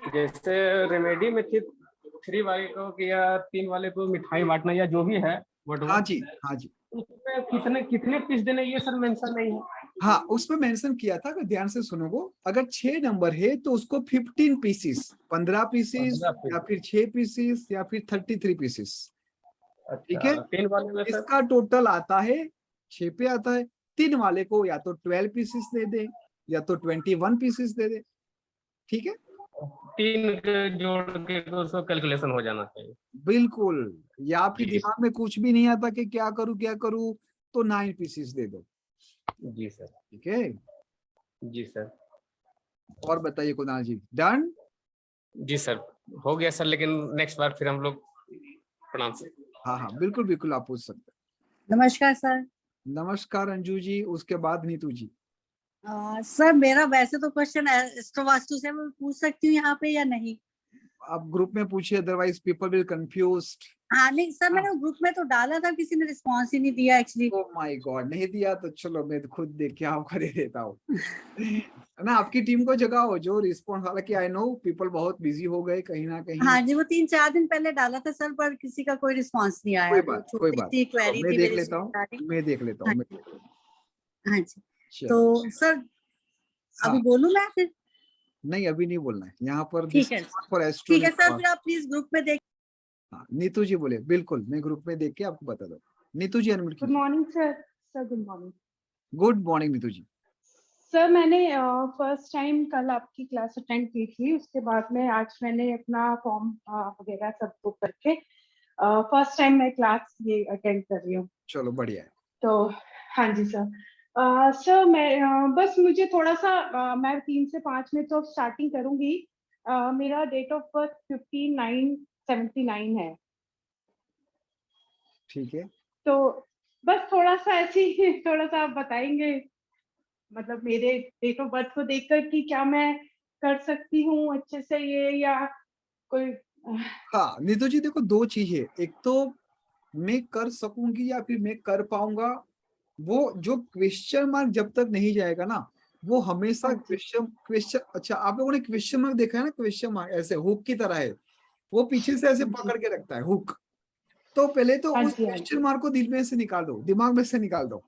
जैसे रेमेडी में थी 3 वाले को या 3 वाले को मिठाई बांटना या जो भी है हाँ जी, हाँ जी, उसमें कितने कितने पीस देने, ये सर मेंशन नहीं है। हाँ उसमें मेंशन किया था, अगर ध्यान से सुनोगे, अगर 6 नंबर है तो उसको 15 पीसीस, 15 पीसीस, या फिर 6 पीसीस, या फिर 33 पीसीस। ठीक है, 3 वाले में सर इसका टोटल आता है 6 पे आता है। 3 वाले को या तो 12 पीसीस दे दे या तो 21 पीसीस दे दे। ठीक है, 3 के जोड़ के तो उसको कैलकुलेशन हो जाना चाहिए। बिल्कुल। या आपके दिमाग में कुछ भी नहीं आता कि क्या करूं, तो 9 पीसीस दे दो। जी सर। ठीक है जी सर। और बताइए कुणाल जी, डन? जी सर हो गया सर, लेकिन नेक्स्ट बार फिर हम लोग प्रणाम सर। हाँ हाँ बिल्कुल बिल्कुल, आप पूछ सकते नमस्कार सर। हैं। नमस्कार अंजू जी, उसके बाद नीतू जी। सर मेरा वैसे तो क्वेश्चन एस्ट्रो वास्तु से मैं पूछ सकती हूँ यहाँ पे या नहीं? आप ग्रुप में पूछिए, अदरवाइज पीपल विल कंफ्यूज्ड। हाँ नहीं सर, मैंने ग्रुप में तो डाला था, किसी ने रिस्पॉन्स ही नहीं दिया एक्चुअली। ओह माय गॉड, नहीं दिया तो चलो मैं खुद देख के आपको दे देता हूँ। ना आपकी टीम को जगाओ जो रिस्पॉन्स, हालांकि आई नो पीपल बहुत बिजी हो गए कहीं ना कहीं। हाँ जी, वो 3-4 दिन पहले डाला था सर, पर किसी का कोई रिस्पॉन्स नहीं आया। कोई बात क्वेरी मैं थी देख मेरी लेता हूँ, मैं देख लेता हूँ। हाँ जी, तो सर अभी बोलूं मैं फिर? नहीं अभी नहीं बोलना है यहाँ पर। ठीक है ठीक है सर, फिर आप प्लीज ग्रुप में देख। हाँ नीतू जी बोले, बिल्कुल मैं ग्रुप में देख के आपको बता दूँ। Neetu ji unmute good morning sir. Sir good morning. Good morning Neetu ji. Sir मैंने फर्स्ट टाइम कल आपकी क्लास अटेंड की थी, उसके बाद में आज मैंने अपना फॉर्म वगैरह सब बुक करके फर्स्ट टाइम मैं क्लास ये अटेंड कर रही हूँ। चलो बढ़िया है। तो हाँ जी सर। सर मैं बस मुझे थोड़ा सा मैं 3 से 5 में तो स्टार्टिंग करूंगी। मेरा डेट ऑफ बर्थ 15/9/79 है। ठीक है, तो बस थोड़ा सा ऐसे ही थोड़ा सा आप बताएंगे, मतलब मेरे डेट ऑफ बर्थ को देखकर कि क्या मैं कर सकती हूँ अच्छे से ये, या कोई? हाँ नीतू जी देखो, 2 चीज है, एक तो मैं कर सकूंगी या फिर मैं कर पाऊंगा, वो जो क्वेश्चन मार्क जब तक नहीं जाएगा ना, वो हमेशा क्वेश्चन अच्छा, आप लोगों ने क्वेश्चन मार्क देखा है ना, क्वेश्चन मार्क ऐसे हुक की तरह है, वो पीछे से ऐसे पकड़ के रखता है हुक। तो पहले तो उस क्वेश्चन मार्क को दिल में से निकाल दो, दिमाग में से निकाल दो।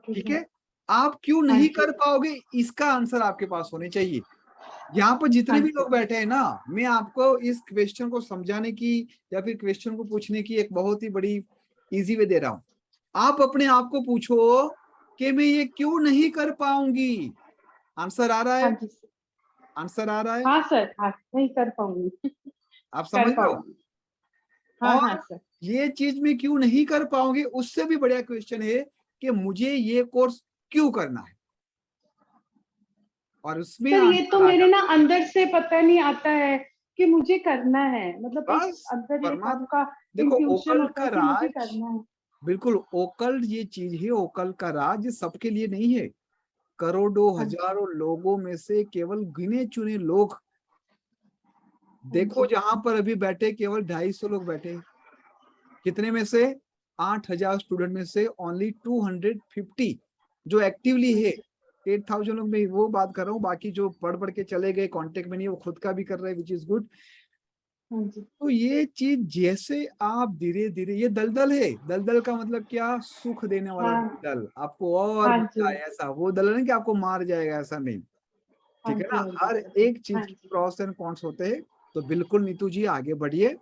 ठीक है, आप क्यों नहीं कर पाओगे इसका आंसर आपके पास होने चाहिए। यहाँ पर जितने भी लोग बैठे हैं ना, मैं आपको इस क्वेश्चन को समझाने की या फिर क्वेश्चन को पूछने की एक बहुत ही बड़ी इजी वे दे रहा हूँ। आप अपने आप को पूछो कि मैं ये क्यों नहीं कर पाऊंगी। आंसर आ रहा है? आंसर आ रहा है? हाँ सर, हाँ नहीं कर पाऊंगी। आप समझ लो। और ये चीज में क्यों नहीं कर पाओगे, उससे भी बढ़िया क्वेश्चन है कि मुझे ये कोर्स क्यों करना है, और उसमें सर ये तो मेरे ना अंदर से पता नहीं आता है कि मुझे करना है, मतलब बस अंदर ये आपका देखो, इंट्यूशन ओकल्ट होता का है कि मुझे राज, करना है। बिल्कुल ओकल्ट ये चीज है, ओकल्ट का राज सबके लिए नहीं है। करोड़ों हजारों लोगों में से केवल गिने चुने लोग, देखो जहां पर अभी बैठे केवल 250 लोग बैठे, कितने में से 8000 स्टूडेंट में से ओनली 250 जो एक्टिवली है। 8000 लोग में वो बात कर रहा हूँ, बाकी जो पढ़ के चले गए, कांटेक्ट में नहीं, वो खुद का भी कर रहे हैं, विच इज गुड। तो ये चीज जैसे आप धीरे धीरे, ये दलदल है, दलदल का मतलब क्या, सुख देने वाला दल, आपको और ऐसा वो दलदल नहीं कि आपको मार जाएगा, ऐसा नहीं। ठीक है ना, हर एक चीज की प्रॉस एंड कॉन्स होते हैं। तो बिल्कुल नीतू जी आगे बढ़िए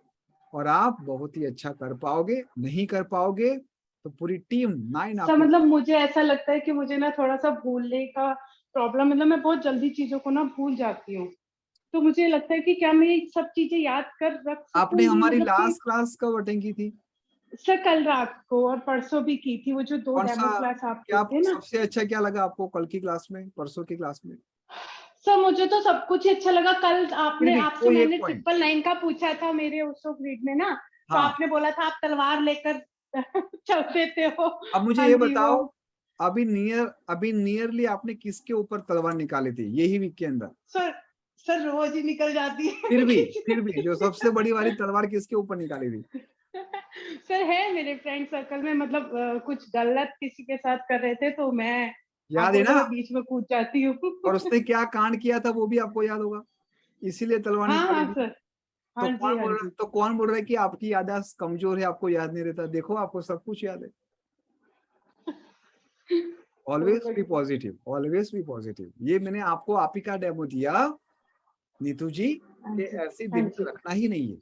और आप बहुत ही अच्छा कर पाओगे। नहीं कर पाओगे तो पूरी टीम 9 सर मतलब मुझे ऐसा लगता है कि मुझे ना थोड़ा सा भूलने का प्रॉब्लम, मतलब मैं बहुत जल्दी चीजों को ना भूल जाती हूँ, तो मुझे लगता है कि क्या मैं ये सब चीजें याद कर रख सकूंगी? आपने हमारी मतलब लास्ट क्लास कब अटेंड की थी? सर कल रात को और परसों भी की थी, वो जो 2 डेमो क्लास आप थे ना। सबसे अच्छा क्या लगा आपको कल की क्लास में, परसों की क्लास में? सर मुझे तो सब कुछ ही अच्छा लगा। कल आपसे मैंने 999 का पूछा था मेरे उस ग्रिड में ना, तो आपने बोला था आप तलवार लेकर चल देते हो। अब मुझे ये बताओ, अभी नियरली आपने किसके ऊपर तलवार निकाली थी यही वीक के अंदर? सर रोज ही निकल जाती है। फिर भी जो सबसे बड़ी वाली तलवार किसके ऊपर निकाली थी? सर है मेरे फ्रेंड सर्कल में, मतलब कुछ गलत किसी के साथ कर रहे थे तो मैं याद है आपको ना? मैं बीच में कूद जाती हूँ। और उसने क्या कांड किया था वो भी आपको याद होगा, इसीलिए तलवार हाँ निकाली हाँ थी। सर, हाँ जी हाँ जी। तो कौन बोल रहा है कि आपकी याददाश्त कमजोर है, आपको याद नहीं रहता? देखो आपको सब कुछ याद है। Always be positive, always be positive. ये मैंने आपको आप ही का डेमो दिया नीतू जी, कि ऐसे हाँ दिल में जी रखना ही नहीं है,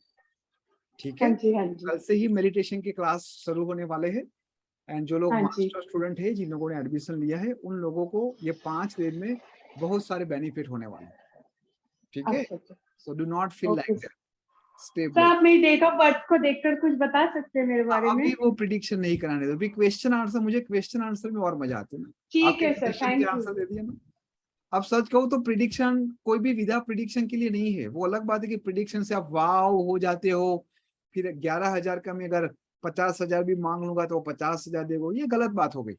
ठीक हाँ है? जी हाँ जी कल से ही मेडिटेशन की क्लास शुरू होने वाले हैं, एंड जो लोग हाँ जी मास्टर स्टूडेंट है, जिन लोगों ने एडमिशन लिया है, उन लोगों को ये 5 दिन में बहुत सारे बेनिफिट होने वाले हैं, ठीक है? अच्छा अच्छा so do not feel okay like sir. That, stay sir आप मेरी डेट ऑफ बर्थ को देखकर कुछ बता सकते हैं मेरे बारे में? अभी वो प्रिडिक्शन नहीं कराने दो, अभी क्वेश्चन आंसर, मुझे क्वेश्चन आंसर में और मजा आते हैं ना। ठीक आपके है सर, प्रिडिक्शन के थैंक यू। आंसर दे दिया ना। अब सच कहूँ तो प्रिडिक्शन कोई भी विधा प्रिडिक्शन के लिए नहीं है। वो अलग बात है कि प्रिडिक्शन से आप वाव हो जाते हो, फिर 11,000 का मैं अगर 50,000 भी मांग लूंगा तो 50,000 देगो, ये गलत बात हो गई,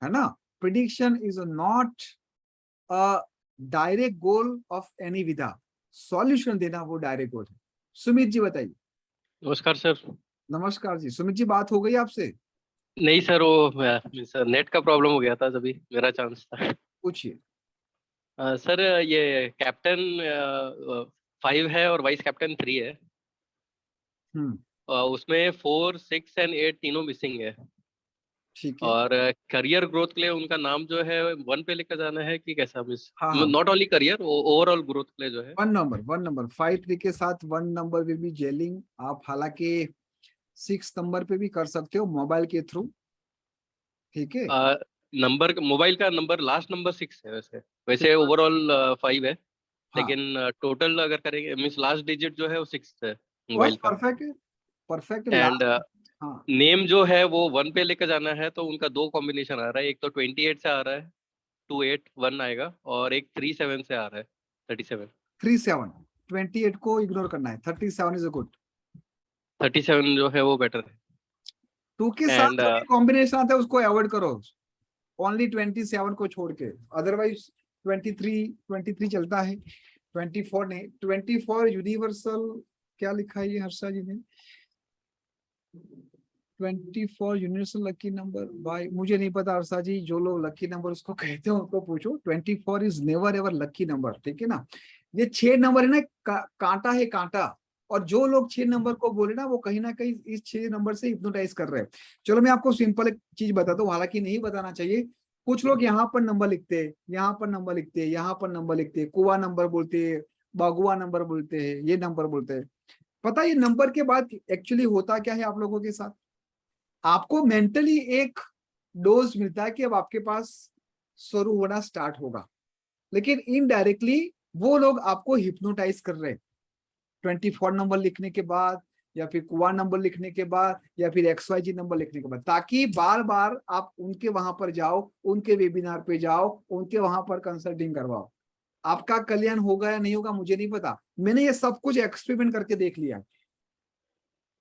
है ना? Prediction is not a direct goal of any विधा, सॉल्यूशन देना वो डायरेक्ट गोल है। सुमित जी बताइए। नमस्कार सर। नमस्कार जी, सुमित जी बात हो गई आपसे? नहीं सर, वो सर नेट का प्रॉब्लम हो गया था, तभी मेरा चांस था। पूछिए। सर ये कैप्टन 5 है और वाइस कैप्टन 3 है। उसमें 4, 6 एंड 8 तीनों मिसिंग है। ठीक है। और करियर ग्रोथ के लिए उनका नाम जो है 1 पे लेकर जाना है कि कैसा? मिस हाँ हाँ, not only career, overall growth के लिए जो है। 1 नंबर 5 के साथ 1 नंबर विल बी जेलिंग। आप हालांकि 6 नंबर पे भी कर सकते हो मोबाइल के थ्रू, ठीक है? नंबर, मोबाइल का नंबर लास्ट नंबर 6 है। वैसे ओवरऑल 5 है, हाँ, लेकिन टोटल अगर करेंगे मीन्स लास्ट डिजिट जो है वो 6 है बस मोबाइल का। परफेक्ट है, परफेक्ट एंड लास्ट। हाँ, नेम जो है वो 1 पे लेकर जाना है, तो उनका 2 कॉम्बिनेशन आ रहा है। एक तो 28 से आ रहा है, 281 आएगा, और एक 37 से आ रहा है, 37। 37, 28 को इग्नोर करना है, 37 इज गुड। 37 जो है वो बेटर है। 2 के साथ एंड जो भी कॉम्बिनेशन आता है उसको अवॉइड करो, ओनली 27 को छोड़ के, अदरवाइज 23 चलता है, 24 नहीं। 24 यूनिवर्सल क्या लिखा है ये हर्षा जी ने? 24 यूनिवर्सल लकी नंबर भाई मुझे नहीं पता हर्षा जी, जो लोग लकी नंबर उसको कहते हैं उनको पूछो। 24 is never ever lucky number, ठीक है ना? ये 6 नंबर है ना, कांटा है, कांटा। और जो लोग 6 नंबर को बोले ना, वो कहीं ना कहीं इस 6 नंबर से हिप्नोटाइज कर रहे हैं। चलो मैं आपको सिंपल एक चीज बताता हूँ, हालांकि नहीं बताना चाहिए। कुछ लोग यहाँ पर नंबर लिखते हैं, यहाँ पर नंबर लिखते हैं, यहाँ पर नंबर लिखते हैं, कुआ नंबर बोलते हैं, बागुआ नंबर बोलते हैं, ये नंबर बोलते हैं। पता है ये नंबर के बाद एक्चुअली होता क्या है आप लोगों के साथ? आपको मेंटली एक डोज मिलता है कि अब आपके पास शुरू होना स्टार्ट होगा, लेकिन इनडायरेक्टली वो लोग आपको हिप्नोटाइज कर रहे हैं 24 नंबर लिखने के बाद, या फिर कुआ नंबर लिखने के बाद, या फिर XYZ नंबर लिखने के बाद, ताकि बार बार आप उनके वहां पर जाओ, उनके वेबिनार पे जाओ, उनके वहां पर कंसल्टिंग करवाओ। आपका कल्याण होगा या नहीं होगा मुझे नहीं पता, मैंने ये सब कुछ एक्सपेरिमेंट करके देख लिया,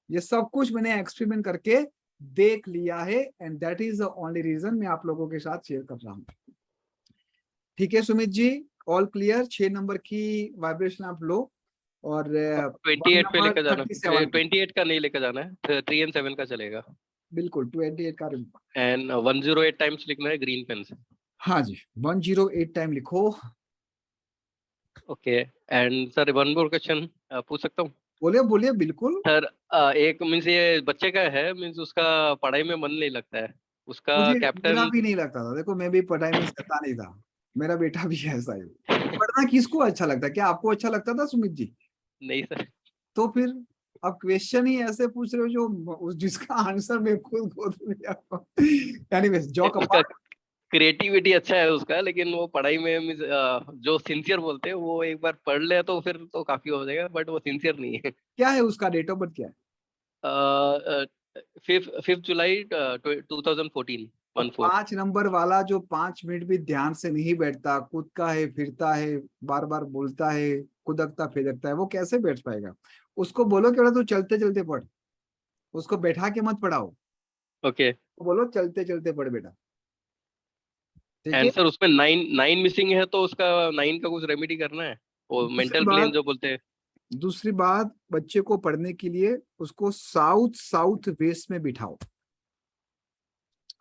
ये सब कुछ मैंने एक्सपेरिमेंट करके देख लिया है, and that is the only reason मैं आप लोगों के साथ शेयर कर रहा हूँ। ठीक है Sumit ji, all clear? 6 number की वाइब्रेशन आप लो, और 28 पे लेकर जाना, 37 28 का नहीं लेकर जाना है, 3 and 7 का चलेगा। बिल्कुल 28 का। एंड 108 टाइम्स लिखना है ग्रीन पेन से। हाँ जी, 108 टाइम लिखो। Okay. And sir 1 more question पूछ सकता हूँ? बोलिए बोलिए, बिल्कुल। सर एक मीन्स ये बच्चे का है, मीन्स उसका पढ़ाई में मन नहीं लगता है, उसका मुझे कैप्टन। मेरा भी नहीं लगता था, देखो मैं भी पढ़ाई में करता नहीं था, मेरा बेटा भी ऐसा ही। पढ़ना किसको अच्छा लगता है? क्या आपको अच्छा लगता था सुमित जी? नहीं सर। तो फिर अब क्वेश्चन ही ऐसे पूछ रहे हो जो जिसका आंसर मैं खुद दिया। एनीवेज, जॉक उसका अपार्ट। क्रिएटिविटी अच्छा है उसका, लेकिन वो पढ़ाई में मीन्स जो सिंसियर बोलते हैं, वो एक बार पढ़ ले तो फिर तो काफी हो जाएगा, बट वो सिंसियर नहीं है। क्या है उसका डेट ऑफ बर्थ क्या है? 5 जुलाई 2014, 14। 5 नंबर वाला जो 5 मिनट भी ध्यान से नहीं बैठता, कूदता है, फिरता है, बार बार बोलता है, खुदकता फिदकता है, वो कैसे बैठ पाएगा? उसको बोलो कि बेटा तू चलते चलते पढ़, उसको बैठा के मत पढ़ाओ। ओके। बोलो चलते चलते पढ़ बेटा, ठीक है? एंड सर उसमें 9 मिसिंग है, तो उसका 9 का कुछ रेमेडी करना है? वो दूसरी मेंटल प्लेन बात जो बोलते हैं। दूसरी बात, बच्चे को पढ़ने के लिए उसको साउथ वेस्ट में बिठाओ,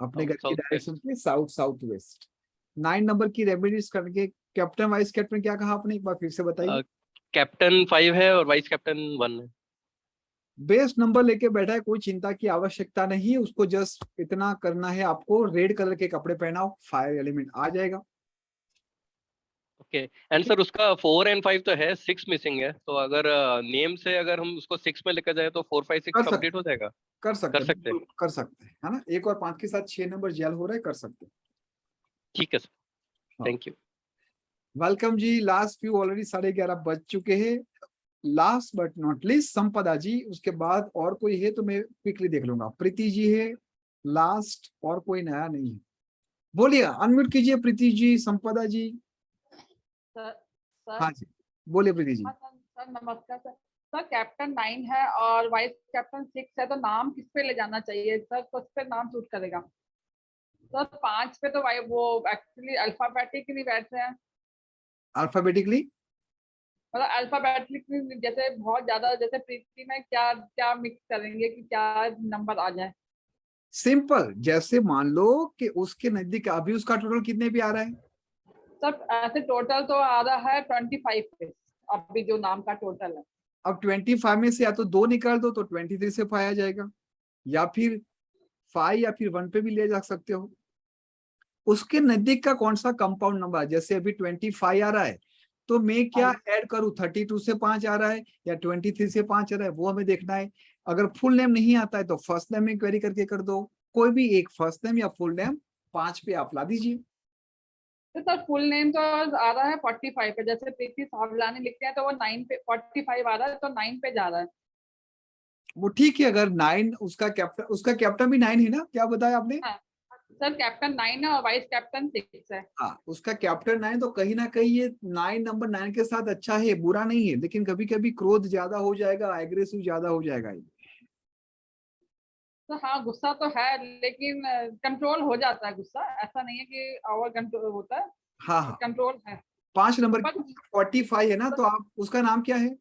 अपने घर की साउथ वेस्ट। डायरेक्शन के साउथ वेस्ट। 9 नंबर की रेमेडीज करके कैप्टन वाइस कैप्टन क्या कहा आपने, एक बार फिर से बताइए। कैप्टन 5 है और वाइस कैप्टन 1 है। बेस्ट नंबर लेके बैठा है, कोई चिंता की आवश्यकता नहीं है, उसको जस्ट इतना करना है, आपको रेड कलर के कपड़े पहनाओ, फायर एलिमेंट आ जाएगा। ओके एंड सर उसका 4 एंड 5 तो है, 6 मिसिंग है, तो अगर नेम से अगर हम उसको 6 में लेकर जाए तो 4 5 6 कर सकते कंप्लीट हो जाएगा। कर सकते कर हैं, सकते हैं। बिल्कुल कर सकते हैं, है ना। 1 और 5 के साथ 6 नंबर जेल हो रहा है, कर सकते हैं। ठीक है सर, हाँ। Thank you. वेलकम जी, लास्ट फ्यू ऑलरेडी 11:30 बज चुके हैं। लास्ट बट नॉट लिस्ट संपदा जी, उसके बाद और कोई है तो मैं क्विकली देख लूंगा। प्रीति जी है लास्ट, और कोई नया नहीं है। बोलिए, अनम्यूट कीजिए प्रीति जी, संपदा जी। सर सर हाँ जी, बोलिए प्रीति जी। हाँ सर नमस्कार सर। सर कैप्टन 9 है और वाइस कैप्टन 6 है, तो नाम किस पे ले जाना चाहिए सर, किस पे नाम सूट करेगा सर? 5 पे तो वो एक्चुअली अल्फाबेटिकली बैठ रहे हैं, अल्फाबेटिकली मतलब अल्फाबेटिकली जैसे बहुत ज्यादा, जैसे प्रीति में क्या क्या मिक्स करेंगे कि क्या नंबर आ जाए? सिंपल, जैसे मान लो कि उसके नजदीक अभी उसका टोटल कितने पे आ रहा है? सर ऐसे टोटल तो आ रहा है 25 पे, अभी जो नाम का टोटल है। अब 25 में से या तो 2 निकाल दो तो 23 से पाया जाएगा, या फिर 5 या फिर 1 पे भी ले जा सकते हो। उसके नजदीक का कौन सा कंपाउंड नंबर, जैसे अभी 25 आ रहा है, तो मैं क्या ऐड करूं? 32 से 5 आ रहा है या 23 से 5 आ रहा है, वो हमें देखना है। अगर फुल नेम नहीं आता है तो फर्स्ट नेम में क्वेरी करके कर दो, कोई भी एक फर्स्ट नेम या फुल नेम 5 पे आप ला दीजिए। तो सर फुल नेम तो आ रहा है 45 पे, जैसे प्रीति सावलानी लिखते हैं तो वो 9 पे 45 आ रहा है, तो 9 पे जा रहा है। वो ठीक है, अगर 9 उसका कैप्टन भी 9 है ना, क्या बताया आपने? हाँ सर कैप्टन 9 है और वाइस कैप्टन 6 है। हाँ, उसका कैप्टन 9, तो कहीं ना कहीं ये 9 नंबर 9 के साथ अच्छा है, बुरा नहीं है, लेकिन कभी कभी क्रोध ज्यादा हो जाएगा, एग्रेसिव ज्यादा हो जाएगा ये। तो हाँ गुस्सा तो है, लेकिन कंट्रोल हो जाता है गुस्सा, ऐसा नहीं है कि ओवर कंट्रोल होता है, हाँ हाँ, कंट्रोल है। 5 नंबर पर 45 है ना, तो आप उसका नाम क्या है?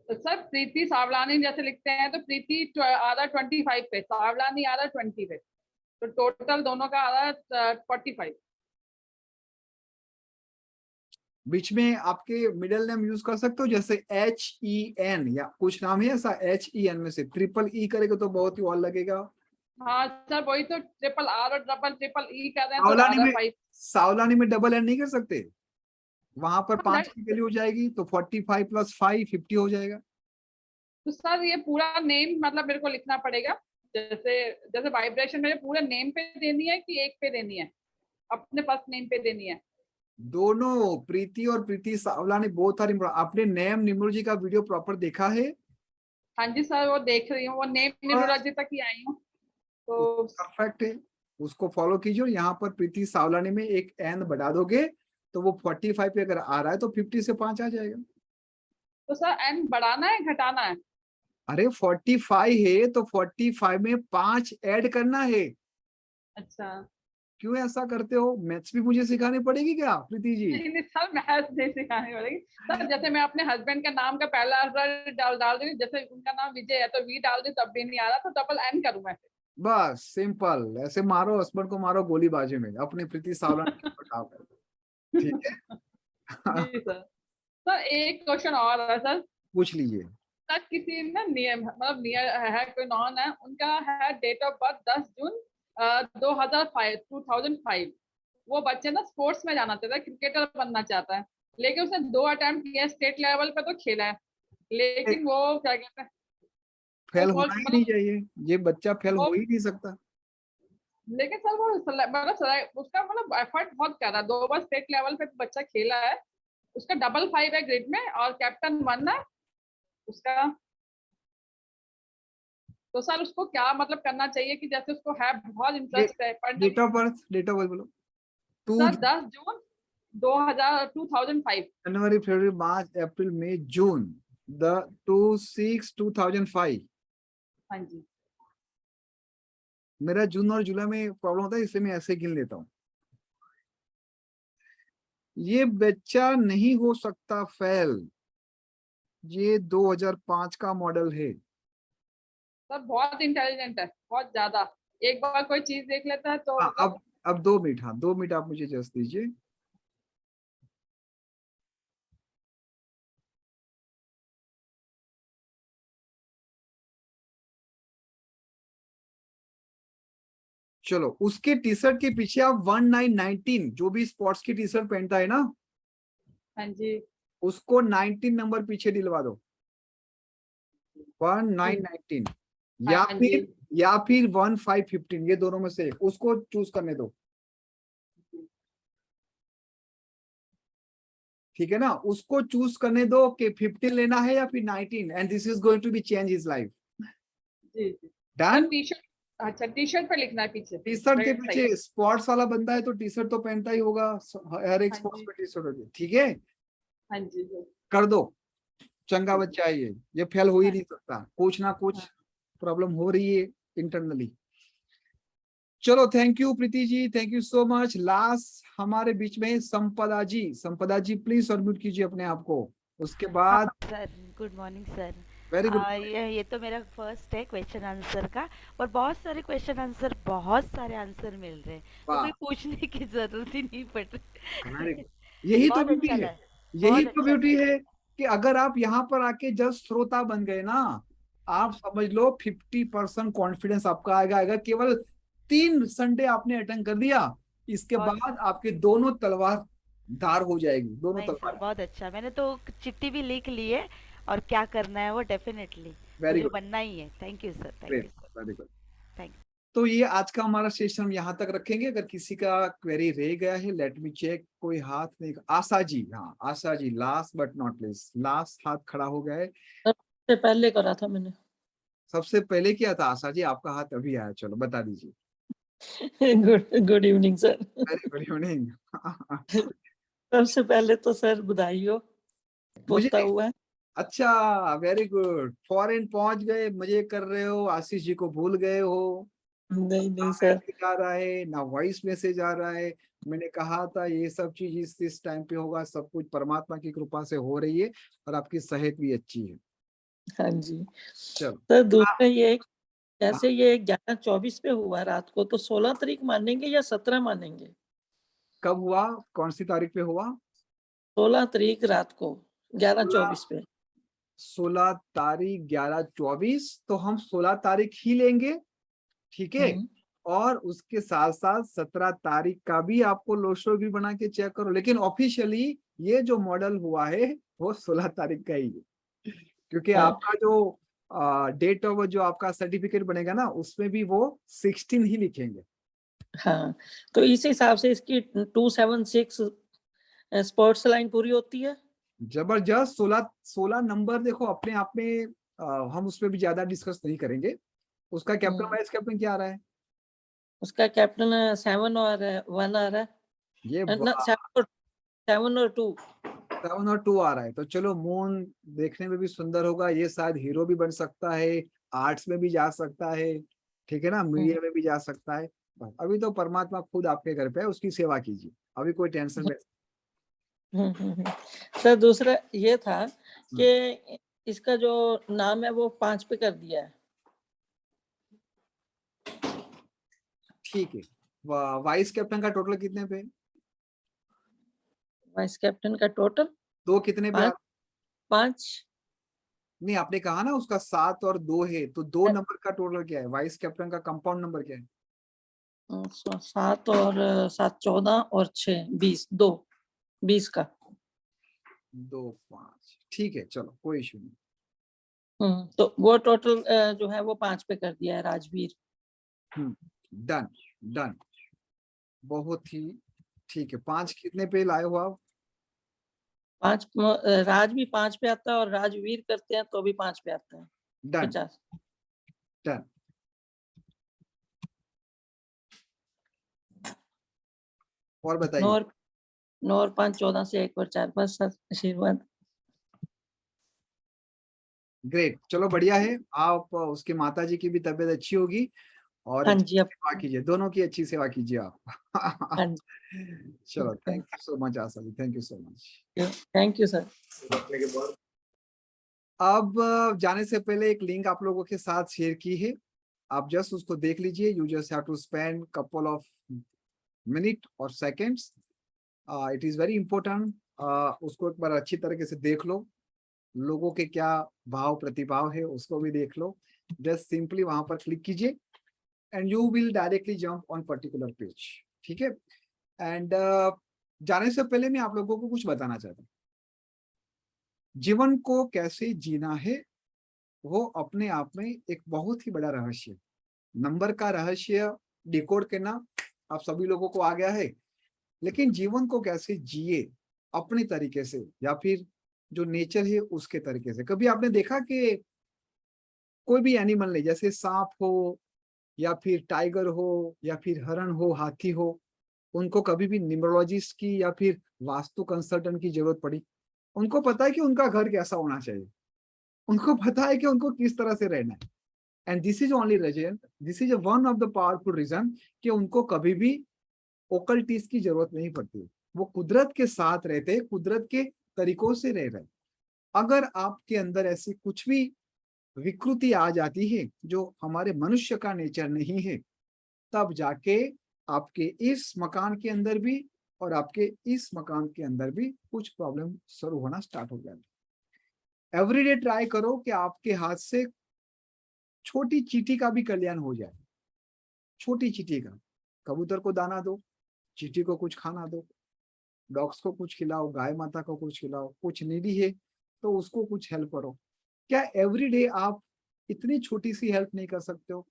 सर प्रीति सावलानी जैसे लिखते हैं तो प्रीति आ रहा 25 पे, सावलानी आ रहा 20 पे, तो टोटल दोनों का आ रहा है 45। बीच में आपके मिडिल नेम यूज कर सकते हो, जैसे HEN या कुछ नाम है ऐसा HEN में से, ट्रिपल ई करेगा तो बहुत ही और लगेगा। हाँ सर वही तो, ट्रिपल आर और ट्रिपल ई कर रहे हैं तो सावलानी आ में रहा 5। सावलानी में डबल एन नहीं कर सकते, वहां पर हाँ, 5 की वैल्यू हो जाएगी, तो 45 + 5 50 हो जाएगा। तो सर ये पूरा नेम मतलब मेरे को लिखना पड़ेगा, जैसे जैसे वाइब्रेशन मेरे पूरे नेम पे देनी है कि एक पे देनी है, अपने फर्स्ट नेम पे देनी है? दोनों, प्रीति और प्रीति सावलानी बहुत सारी। आपने नेम न्यूमरोलॉजी का वीडियो प्रॉपर देखा है? हाँ जी सर वो देख रही हूँ, वो नेम न्यूमरोलॉजी तक ही आई हूँ तो परफेक्ट है, उसको फॉलो कीजिए। यहाँ पर प्रीति सावलानी में एक एन बढ़ा दोगे तो वो 45 पे अगर आ रहा है तो 50 से 5 आ जाएगा। तो सर एन बढ़ाना है घटाना है? अरे 45 है तो 45 में 5 ऐड करना है। अच्छा क्यों ऐसा करते हो? मैथ्स भी मुझे सिखानी पड़ेगी क्या प्रीति जी? नहीं नहीं सर मैथ नहीं सिखानी पड़ेगी सर, जैसे मैं अपने हस्बैंड का नाम का पहला अक्षर डाल दूंगी, जैसे उनका नाम विजय है तो वी डाल दी, तब भी नहीं आ रहा तो डबल एन करूँ मैं? बस सिंपल, ऐसे मारो हस्बैंड को, मारो गोलीबाजी में, अपने प्रीति सावलानी को हटाओ। ठीक है। जी सर। सर एक क्वेश्चन और है सर। पूछ लीजिए। सर किसी ना नियम मतलब नियर है, कोई नॉन है, उनका है डेट ऑफ बर्थ 10 जून 2005। वो बच्चे ना स्पोर्ट्स में जाना चाहता है, क्रिकेटर बनना चाहता है, लेकिन उसने 2 अटेम्प्ट किया, स्टेट लेवल पे तो खेला है, लेकिन वो क्या कहते हैं, फेल वो होना ही नहीं चाहिए, ये बच्चा फेल हो ही नहीं सकता। लेकिन सर वो मतलब उसका मतलब एफर्ट बहुत कर रहा है, 2 बार स्टेट लेवल पे बच्चा खेला है, उसका 555 है ग्रेड में और कैप्टन 1 है उसका, तो सर उसको क्या मतलब करना चाहिए कि जैसे उसको है बहुत इंटरेस्ट है पढ़ने डेट ऑफ बर्थ बोलो। सर 10 जून 2005। जनवरी, फरवरी, मार्च, अप्रैल, मई, जून, 6/2005। हाँ जी मेरा जून और जुलाई में प्रॉब्लम होता है, इसलिए मैं ऐसे गिन लेता हूँ। ये बच्चा नहीं हो सकता फेल, ये 2005 का मॉडल है। सर बहुत इंटेलिजेंट है, बहुत ज्यादा। एक बार कोई चीज देख लेता है तो हाँ, मतलब अब 2 मिनट, हाँ 2 मिनट आप मुझे जस्ट दीजिए। चलो, उसके टी शर्ट के पीछे आप 1919, जो भी स्पोर्ट्स की टी शर्ट पहनता है ना, हाँ जी, उसको 19 नंबर पीछे दिलवा दो, 1919 या हाँ जी, फिर 1515, ये दोनों में से एक उसको चूज करने दो, ठीक है ना। उसको चूज करने दो कि 15 लेना है या फिर 19, and this is going to be change his life. जी जी। डन। टी शर्ट, अच्छा टी शर्ट पे लिखना है पीछे। टी शर्ट के Right, पीछे स्पोर्ट्स वाला बंदा है तो टी शर्ट तो पहनता ही होगा, हर एक हाँ स्पोर्ट्स जी, पे टी शर्ट होती है, ठीक है। हाँ जी, जी। कर दो, चंगा बच्चा है ये फेल हो ही हाँ, नहीं सकता, कुछ ना कुछ हाँ। प्रॉब्लम हो रही है इंटरनली। चलो, thank you Preeti ji, thank you so much. Last हमारे बीच में संपदा जी, संपदा जी प्लीज सबमिट कीजिए अपने आप को, उसके बाद। Sir good morning sir. Very good. ये तो मेरा फर्स्ट है क्वेश्चन आंसर का, और बहुत सारे क्वेश्चन आंसर, बहुत सारे आंसर मिल रहे हैं, तो वाह, कोई पूछने की जरूरत ही नहीं पड़ very रही। good। यही तो बहुत ब्यूटी अच्छा है, लगा, यही बहुत तो अच्छा ब्यूटी लगा। है कि अगर आप यहाँ पर आके जस्ट श्रोता बन गए ना, आप समझ लो 50% कॉन्फिडेंस आपका आएगा केवल 3 संडे आपने अटेंड कर दिया, इसके बहुत बाद आपके दोनों तलवार धार हो जाएगी, दोनों नहीं सर, तलवार। बहुत अच्छा। मैंने तो चिट्ठी भी लिख ली है, और क्या करना है वो डेफिनेटली वेरी मुझे गुड, बनना ही है। Thank you sir, thank great, you sir, very good. Thank तो ये आज का हमारा सेशन हम यहाँ तक रखेंगे। अगर किसी का क्वेरी रह गया है, लेट मी चेक, कोई हाथ नहीं। आशा जी, हाँ Asha ji, last but not least, last हाथ खड़ा हो गया है। सबसे पहले करा था मैंने। सबसे पहले किया था आशा जी, आपका हाथ अभी आया, चलो बता दीजिए। Good evening sir. Very good evening. सबसे पहले तो सर बधाई हो, मुझे पोता हुआ है। अच्छा, वेरी गुड, फॉरेन पहुंच गए, मजे कर रहे हो, आशीष जी को भूल गए हो। नहीं ना नहीं सर। मैसेज आ रहा है, ना वॉइस मैसेज आ रहा है। मैंने कहा था ये सब चीज इस टाइम पे होगा, सब कुछ परमात्मा की कृपा से हो रही है, और आपकी सेहत भी अच्छी है। हाँ जी चलो, सर, दूसरा ये हाँ, जैसे ये 11-24 पे हुआ रात को, तो 16 तारीख मानेंगे या 17 मानेंगे? कब हुआ, कौन सी तारीख पे हुआ? 16 तारीख रात को 11-24 पे। 16 तारीख 11-24, तो हम 16 तारीख ही लेंगे, ठीक है। और उसके साथ साथ 17 तारीख का भी आपको लोशो भी बना के चेक करो, लेकिन ऑफिशियली ये जो मॉडल हुआ है वो 16 तारीख का ही है, क्योंकि हाँ, आपका जो डेट ऑफ जो आपका सर्टिफिकेट बनेगा ना, उसमें भी वो 16 ही लिखेंगे। हाँ, तो इस हिसाब से इसकी 276 स्पोर्ट्स लाइन पूरी होती है। जबरदस्त। 16 नंबर देखो अपने आप में, हम उस पर भी ज्यादा डिस्कस नहीं करेंगे। उसका कैप्टन वाइस कैप्टन क्या आ रहा है? उसका कैप्टन 7 और 1 आ रहा है। ये ना 7 और 2। 7 और 2 आ रहा है, तो चलो मून देखने में भी सुंदर होगा, ये शायद हीरो भी बन सकता है, आर्ट्स में भी जा सकता है, ठीक है ना, मीडिया में भी जा सकता है। बस अभी तो परमात्मा खुद आपके घर पे है, उसकी सेवा कीजिए, अभी कोई टेंशन में। सर दूसरा ये था कि इसका जो नाम है वो 5 पे कर दिया है। ठीक है, वाइस कैप्टन का टोटल कितने पे? वाइस कैप्टन का टोटल 2 कितने पे? 5। नहीं, आपने कहा ना उसका 7 और 2 है, तो 2 नंबर का टोटल क्या है? वाइस कैप्टन का कंपाउंड नंबर क्या है? 7 और 7 14 और 6 20, 2 20 का। 2 5, ठीक है, चलो कोई इशू नहीं। तो वो टोटल जो है वो 5 पे कर दिया है राजवीर। डन डन, बहुत ही ठीक है। 5 कितने पे लाए हो आप? 5 राज भी 5 पे आता है, और राजवीर करते हैं तो भी 5 पे आता है। Done 50 done. और बताइए। 9 और 5 14 से 1 और 4, बस सर आशीर्वाद। ग्रेट, चलो बढ़िया है। आप उसके माता जी की भी तबीयत अच्छी होगी, और हाँ अच्छी जी, अब सेवा कीजिए, दोनों की अच्छी सेवा कीजिए आप। हाँ जी, चलो, thank you so much Asha ji, thank you so much. Thank you sir. अब जाने से पहले एक लिंक आप लोगों के साथ शेयर की है, आप जस्ट उसको देख लीजिए। You just have to spend couple of minute और seconds, it is very important. उसको एक बार अच्छी तरीके से देख लो, लोगों के क्या भाव प्रतिभाव है उसको भी देख लो। जस्ट सिंपली वहां पर क्लिक कीजिए and you will directly jump on particular page, ठीक है। एंड जाने से पहले मैं आप लोगों को कुछ बताना चाहता हूँ। जीवन को कैसे जीना है वो अपने आप में एक बहुत ही बड़ा रहस्य, नंबर का रहस्य डिकोड करना आप सभी लोगों को आ गया है, लेकिन जीवन को कैसे जिए अपने तरीके से या फिर जो नेचर है उसके तरीके से। कभी आपने देखा कि कोई भी एनिमल नहीं, जैसे सांप हो या फिर टाइगर हो या फिर हरण हो, हाथी हो, उनको कभी भी न्यूमरोलॉजिस्ट की या फिर वास्तु कंसल्टेंट की जरूरत पड़ी? उनको पता है कि उनका घर कैसा होना चाहिए, उनको पता है कि उनको किस तरह से रहना है। And this is only reason, this is one of the powerful reason कि उनको कभी भी ओकल्टिस्ट की जरूरत नहीं पड़ती। वो कुदरत के साथ रहते, कुदरत के तरीकों से रह रहे। अगर आपके अंदर ऐसी कुछ भी विकृति आ जाती है जो हमारे मनुष्य का नेचर नहीं है, तब जाके आपके इस मकान के अंदर भी और आपके इस मकान के अंदर भी कुछ प्रॉब्लम शुरू होना स्टार्ट हो जाए। एवरीडे ट्राई करो कि आपके हाथ से छोटी चींटी का भी कल्याण हो जाए। छोटी चींटी का, कबूतर को दाना दो, चींटी को कुछ खाना दो, डॉग्स को कुछ खिलाओ, गाय माता को कुछ खिलाओ, कुछ नीडी है तो उसको कुछ हेल्प करो। क्या एवरीडे आप इतनी छोटी सी हेल्प नहीं कर सकते हो?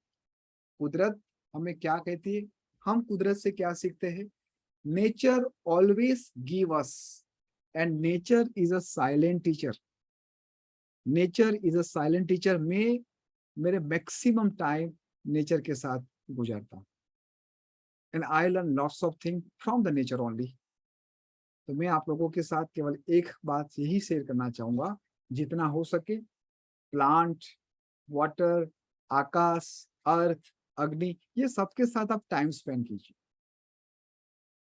कुदरत हमें क्या कहती है, हम कुदरत से क्या सीखते हैं? Nature always give us and nature is a silent teacher. Nature is a silent teacher. मैं मेरे मैक्सिमम टाइम नेचर के साथ गुजारता हूँ and I learn lots of thing from the nature only. तो मैं आप लोगों के साथ केवल एक बात यही शेयर करना चाहूंगा, जितना हो सके प्लांट, वाटर, आकाश, अर्थ, अग्नि, ये सबके साथ आप टाइम स्पेंड कीजिए।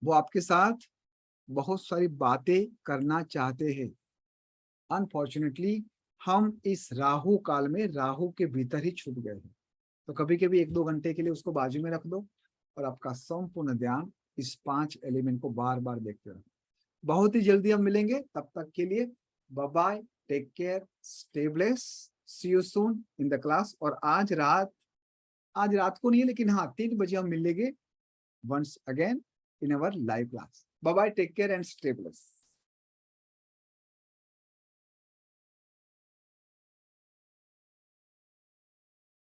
वो आपके साथ बहुत सारी बातें करना चाहते हैं। अनफॉर्चुनेटली हम इस राहु काल में राहु के भीतर ही छुप गए हैं। तो कभी कभी 1-2 घंटे के लिए उसको बाजू में रख दो और आपका संपूर्ण ध्यान इस 5 एलिमेंट को बार बार देखते रहो। बहुत ही जल्दी हम मिलेंगे, तब तक के लिए bye bye, take care, stay bless, see you soon in the class. और आज रात को नहीं लेकिन हाँ 3 बजे हम मिलेंगे once again in our live class. Bye bye, take care and stay bless.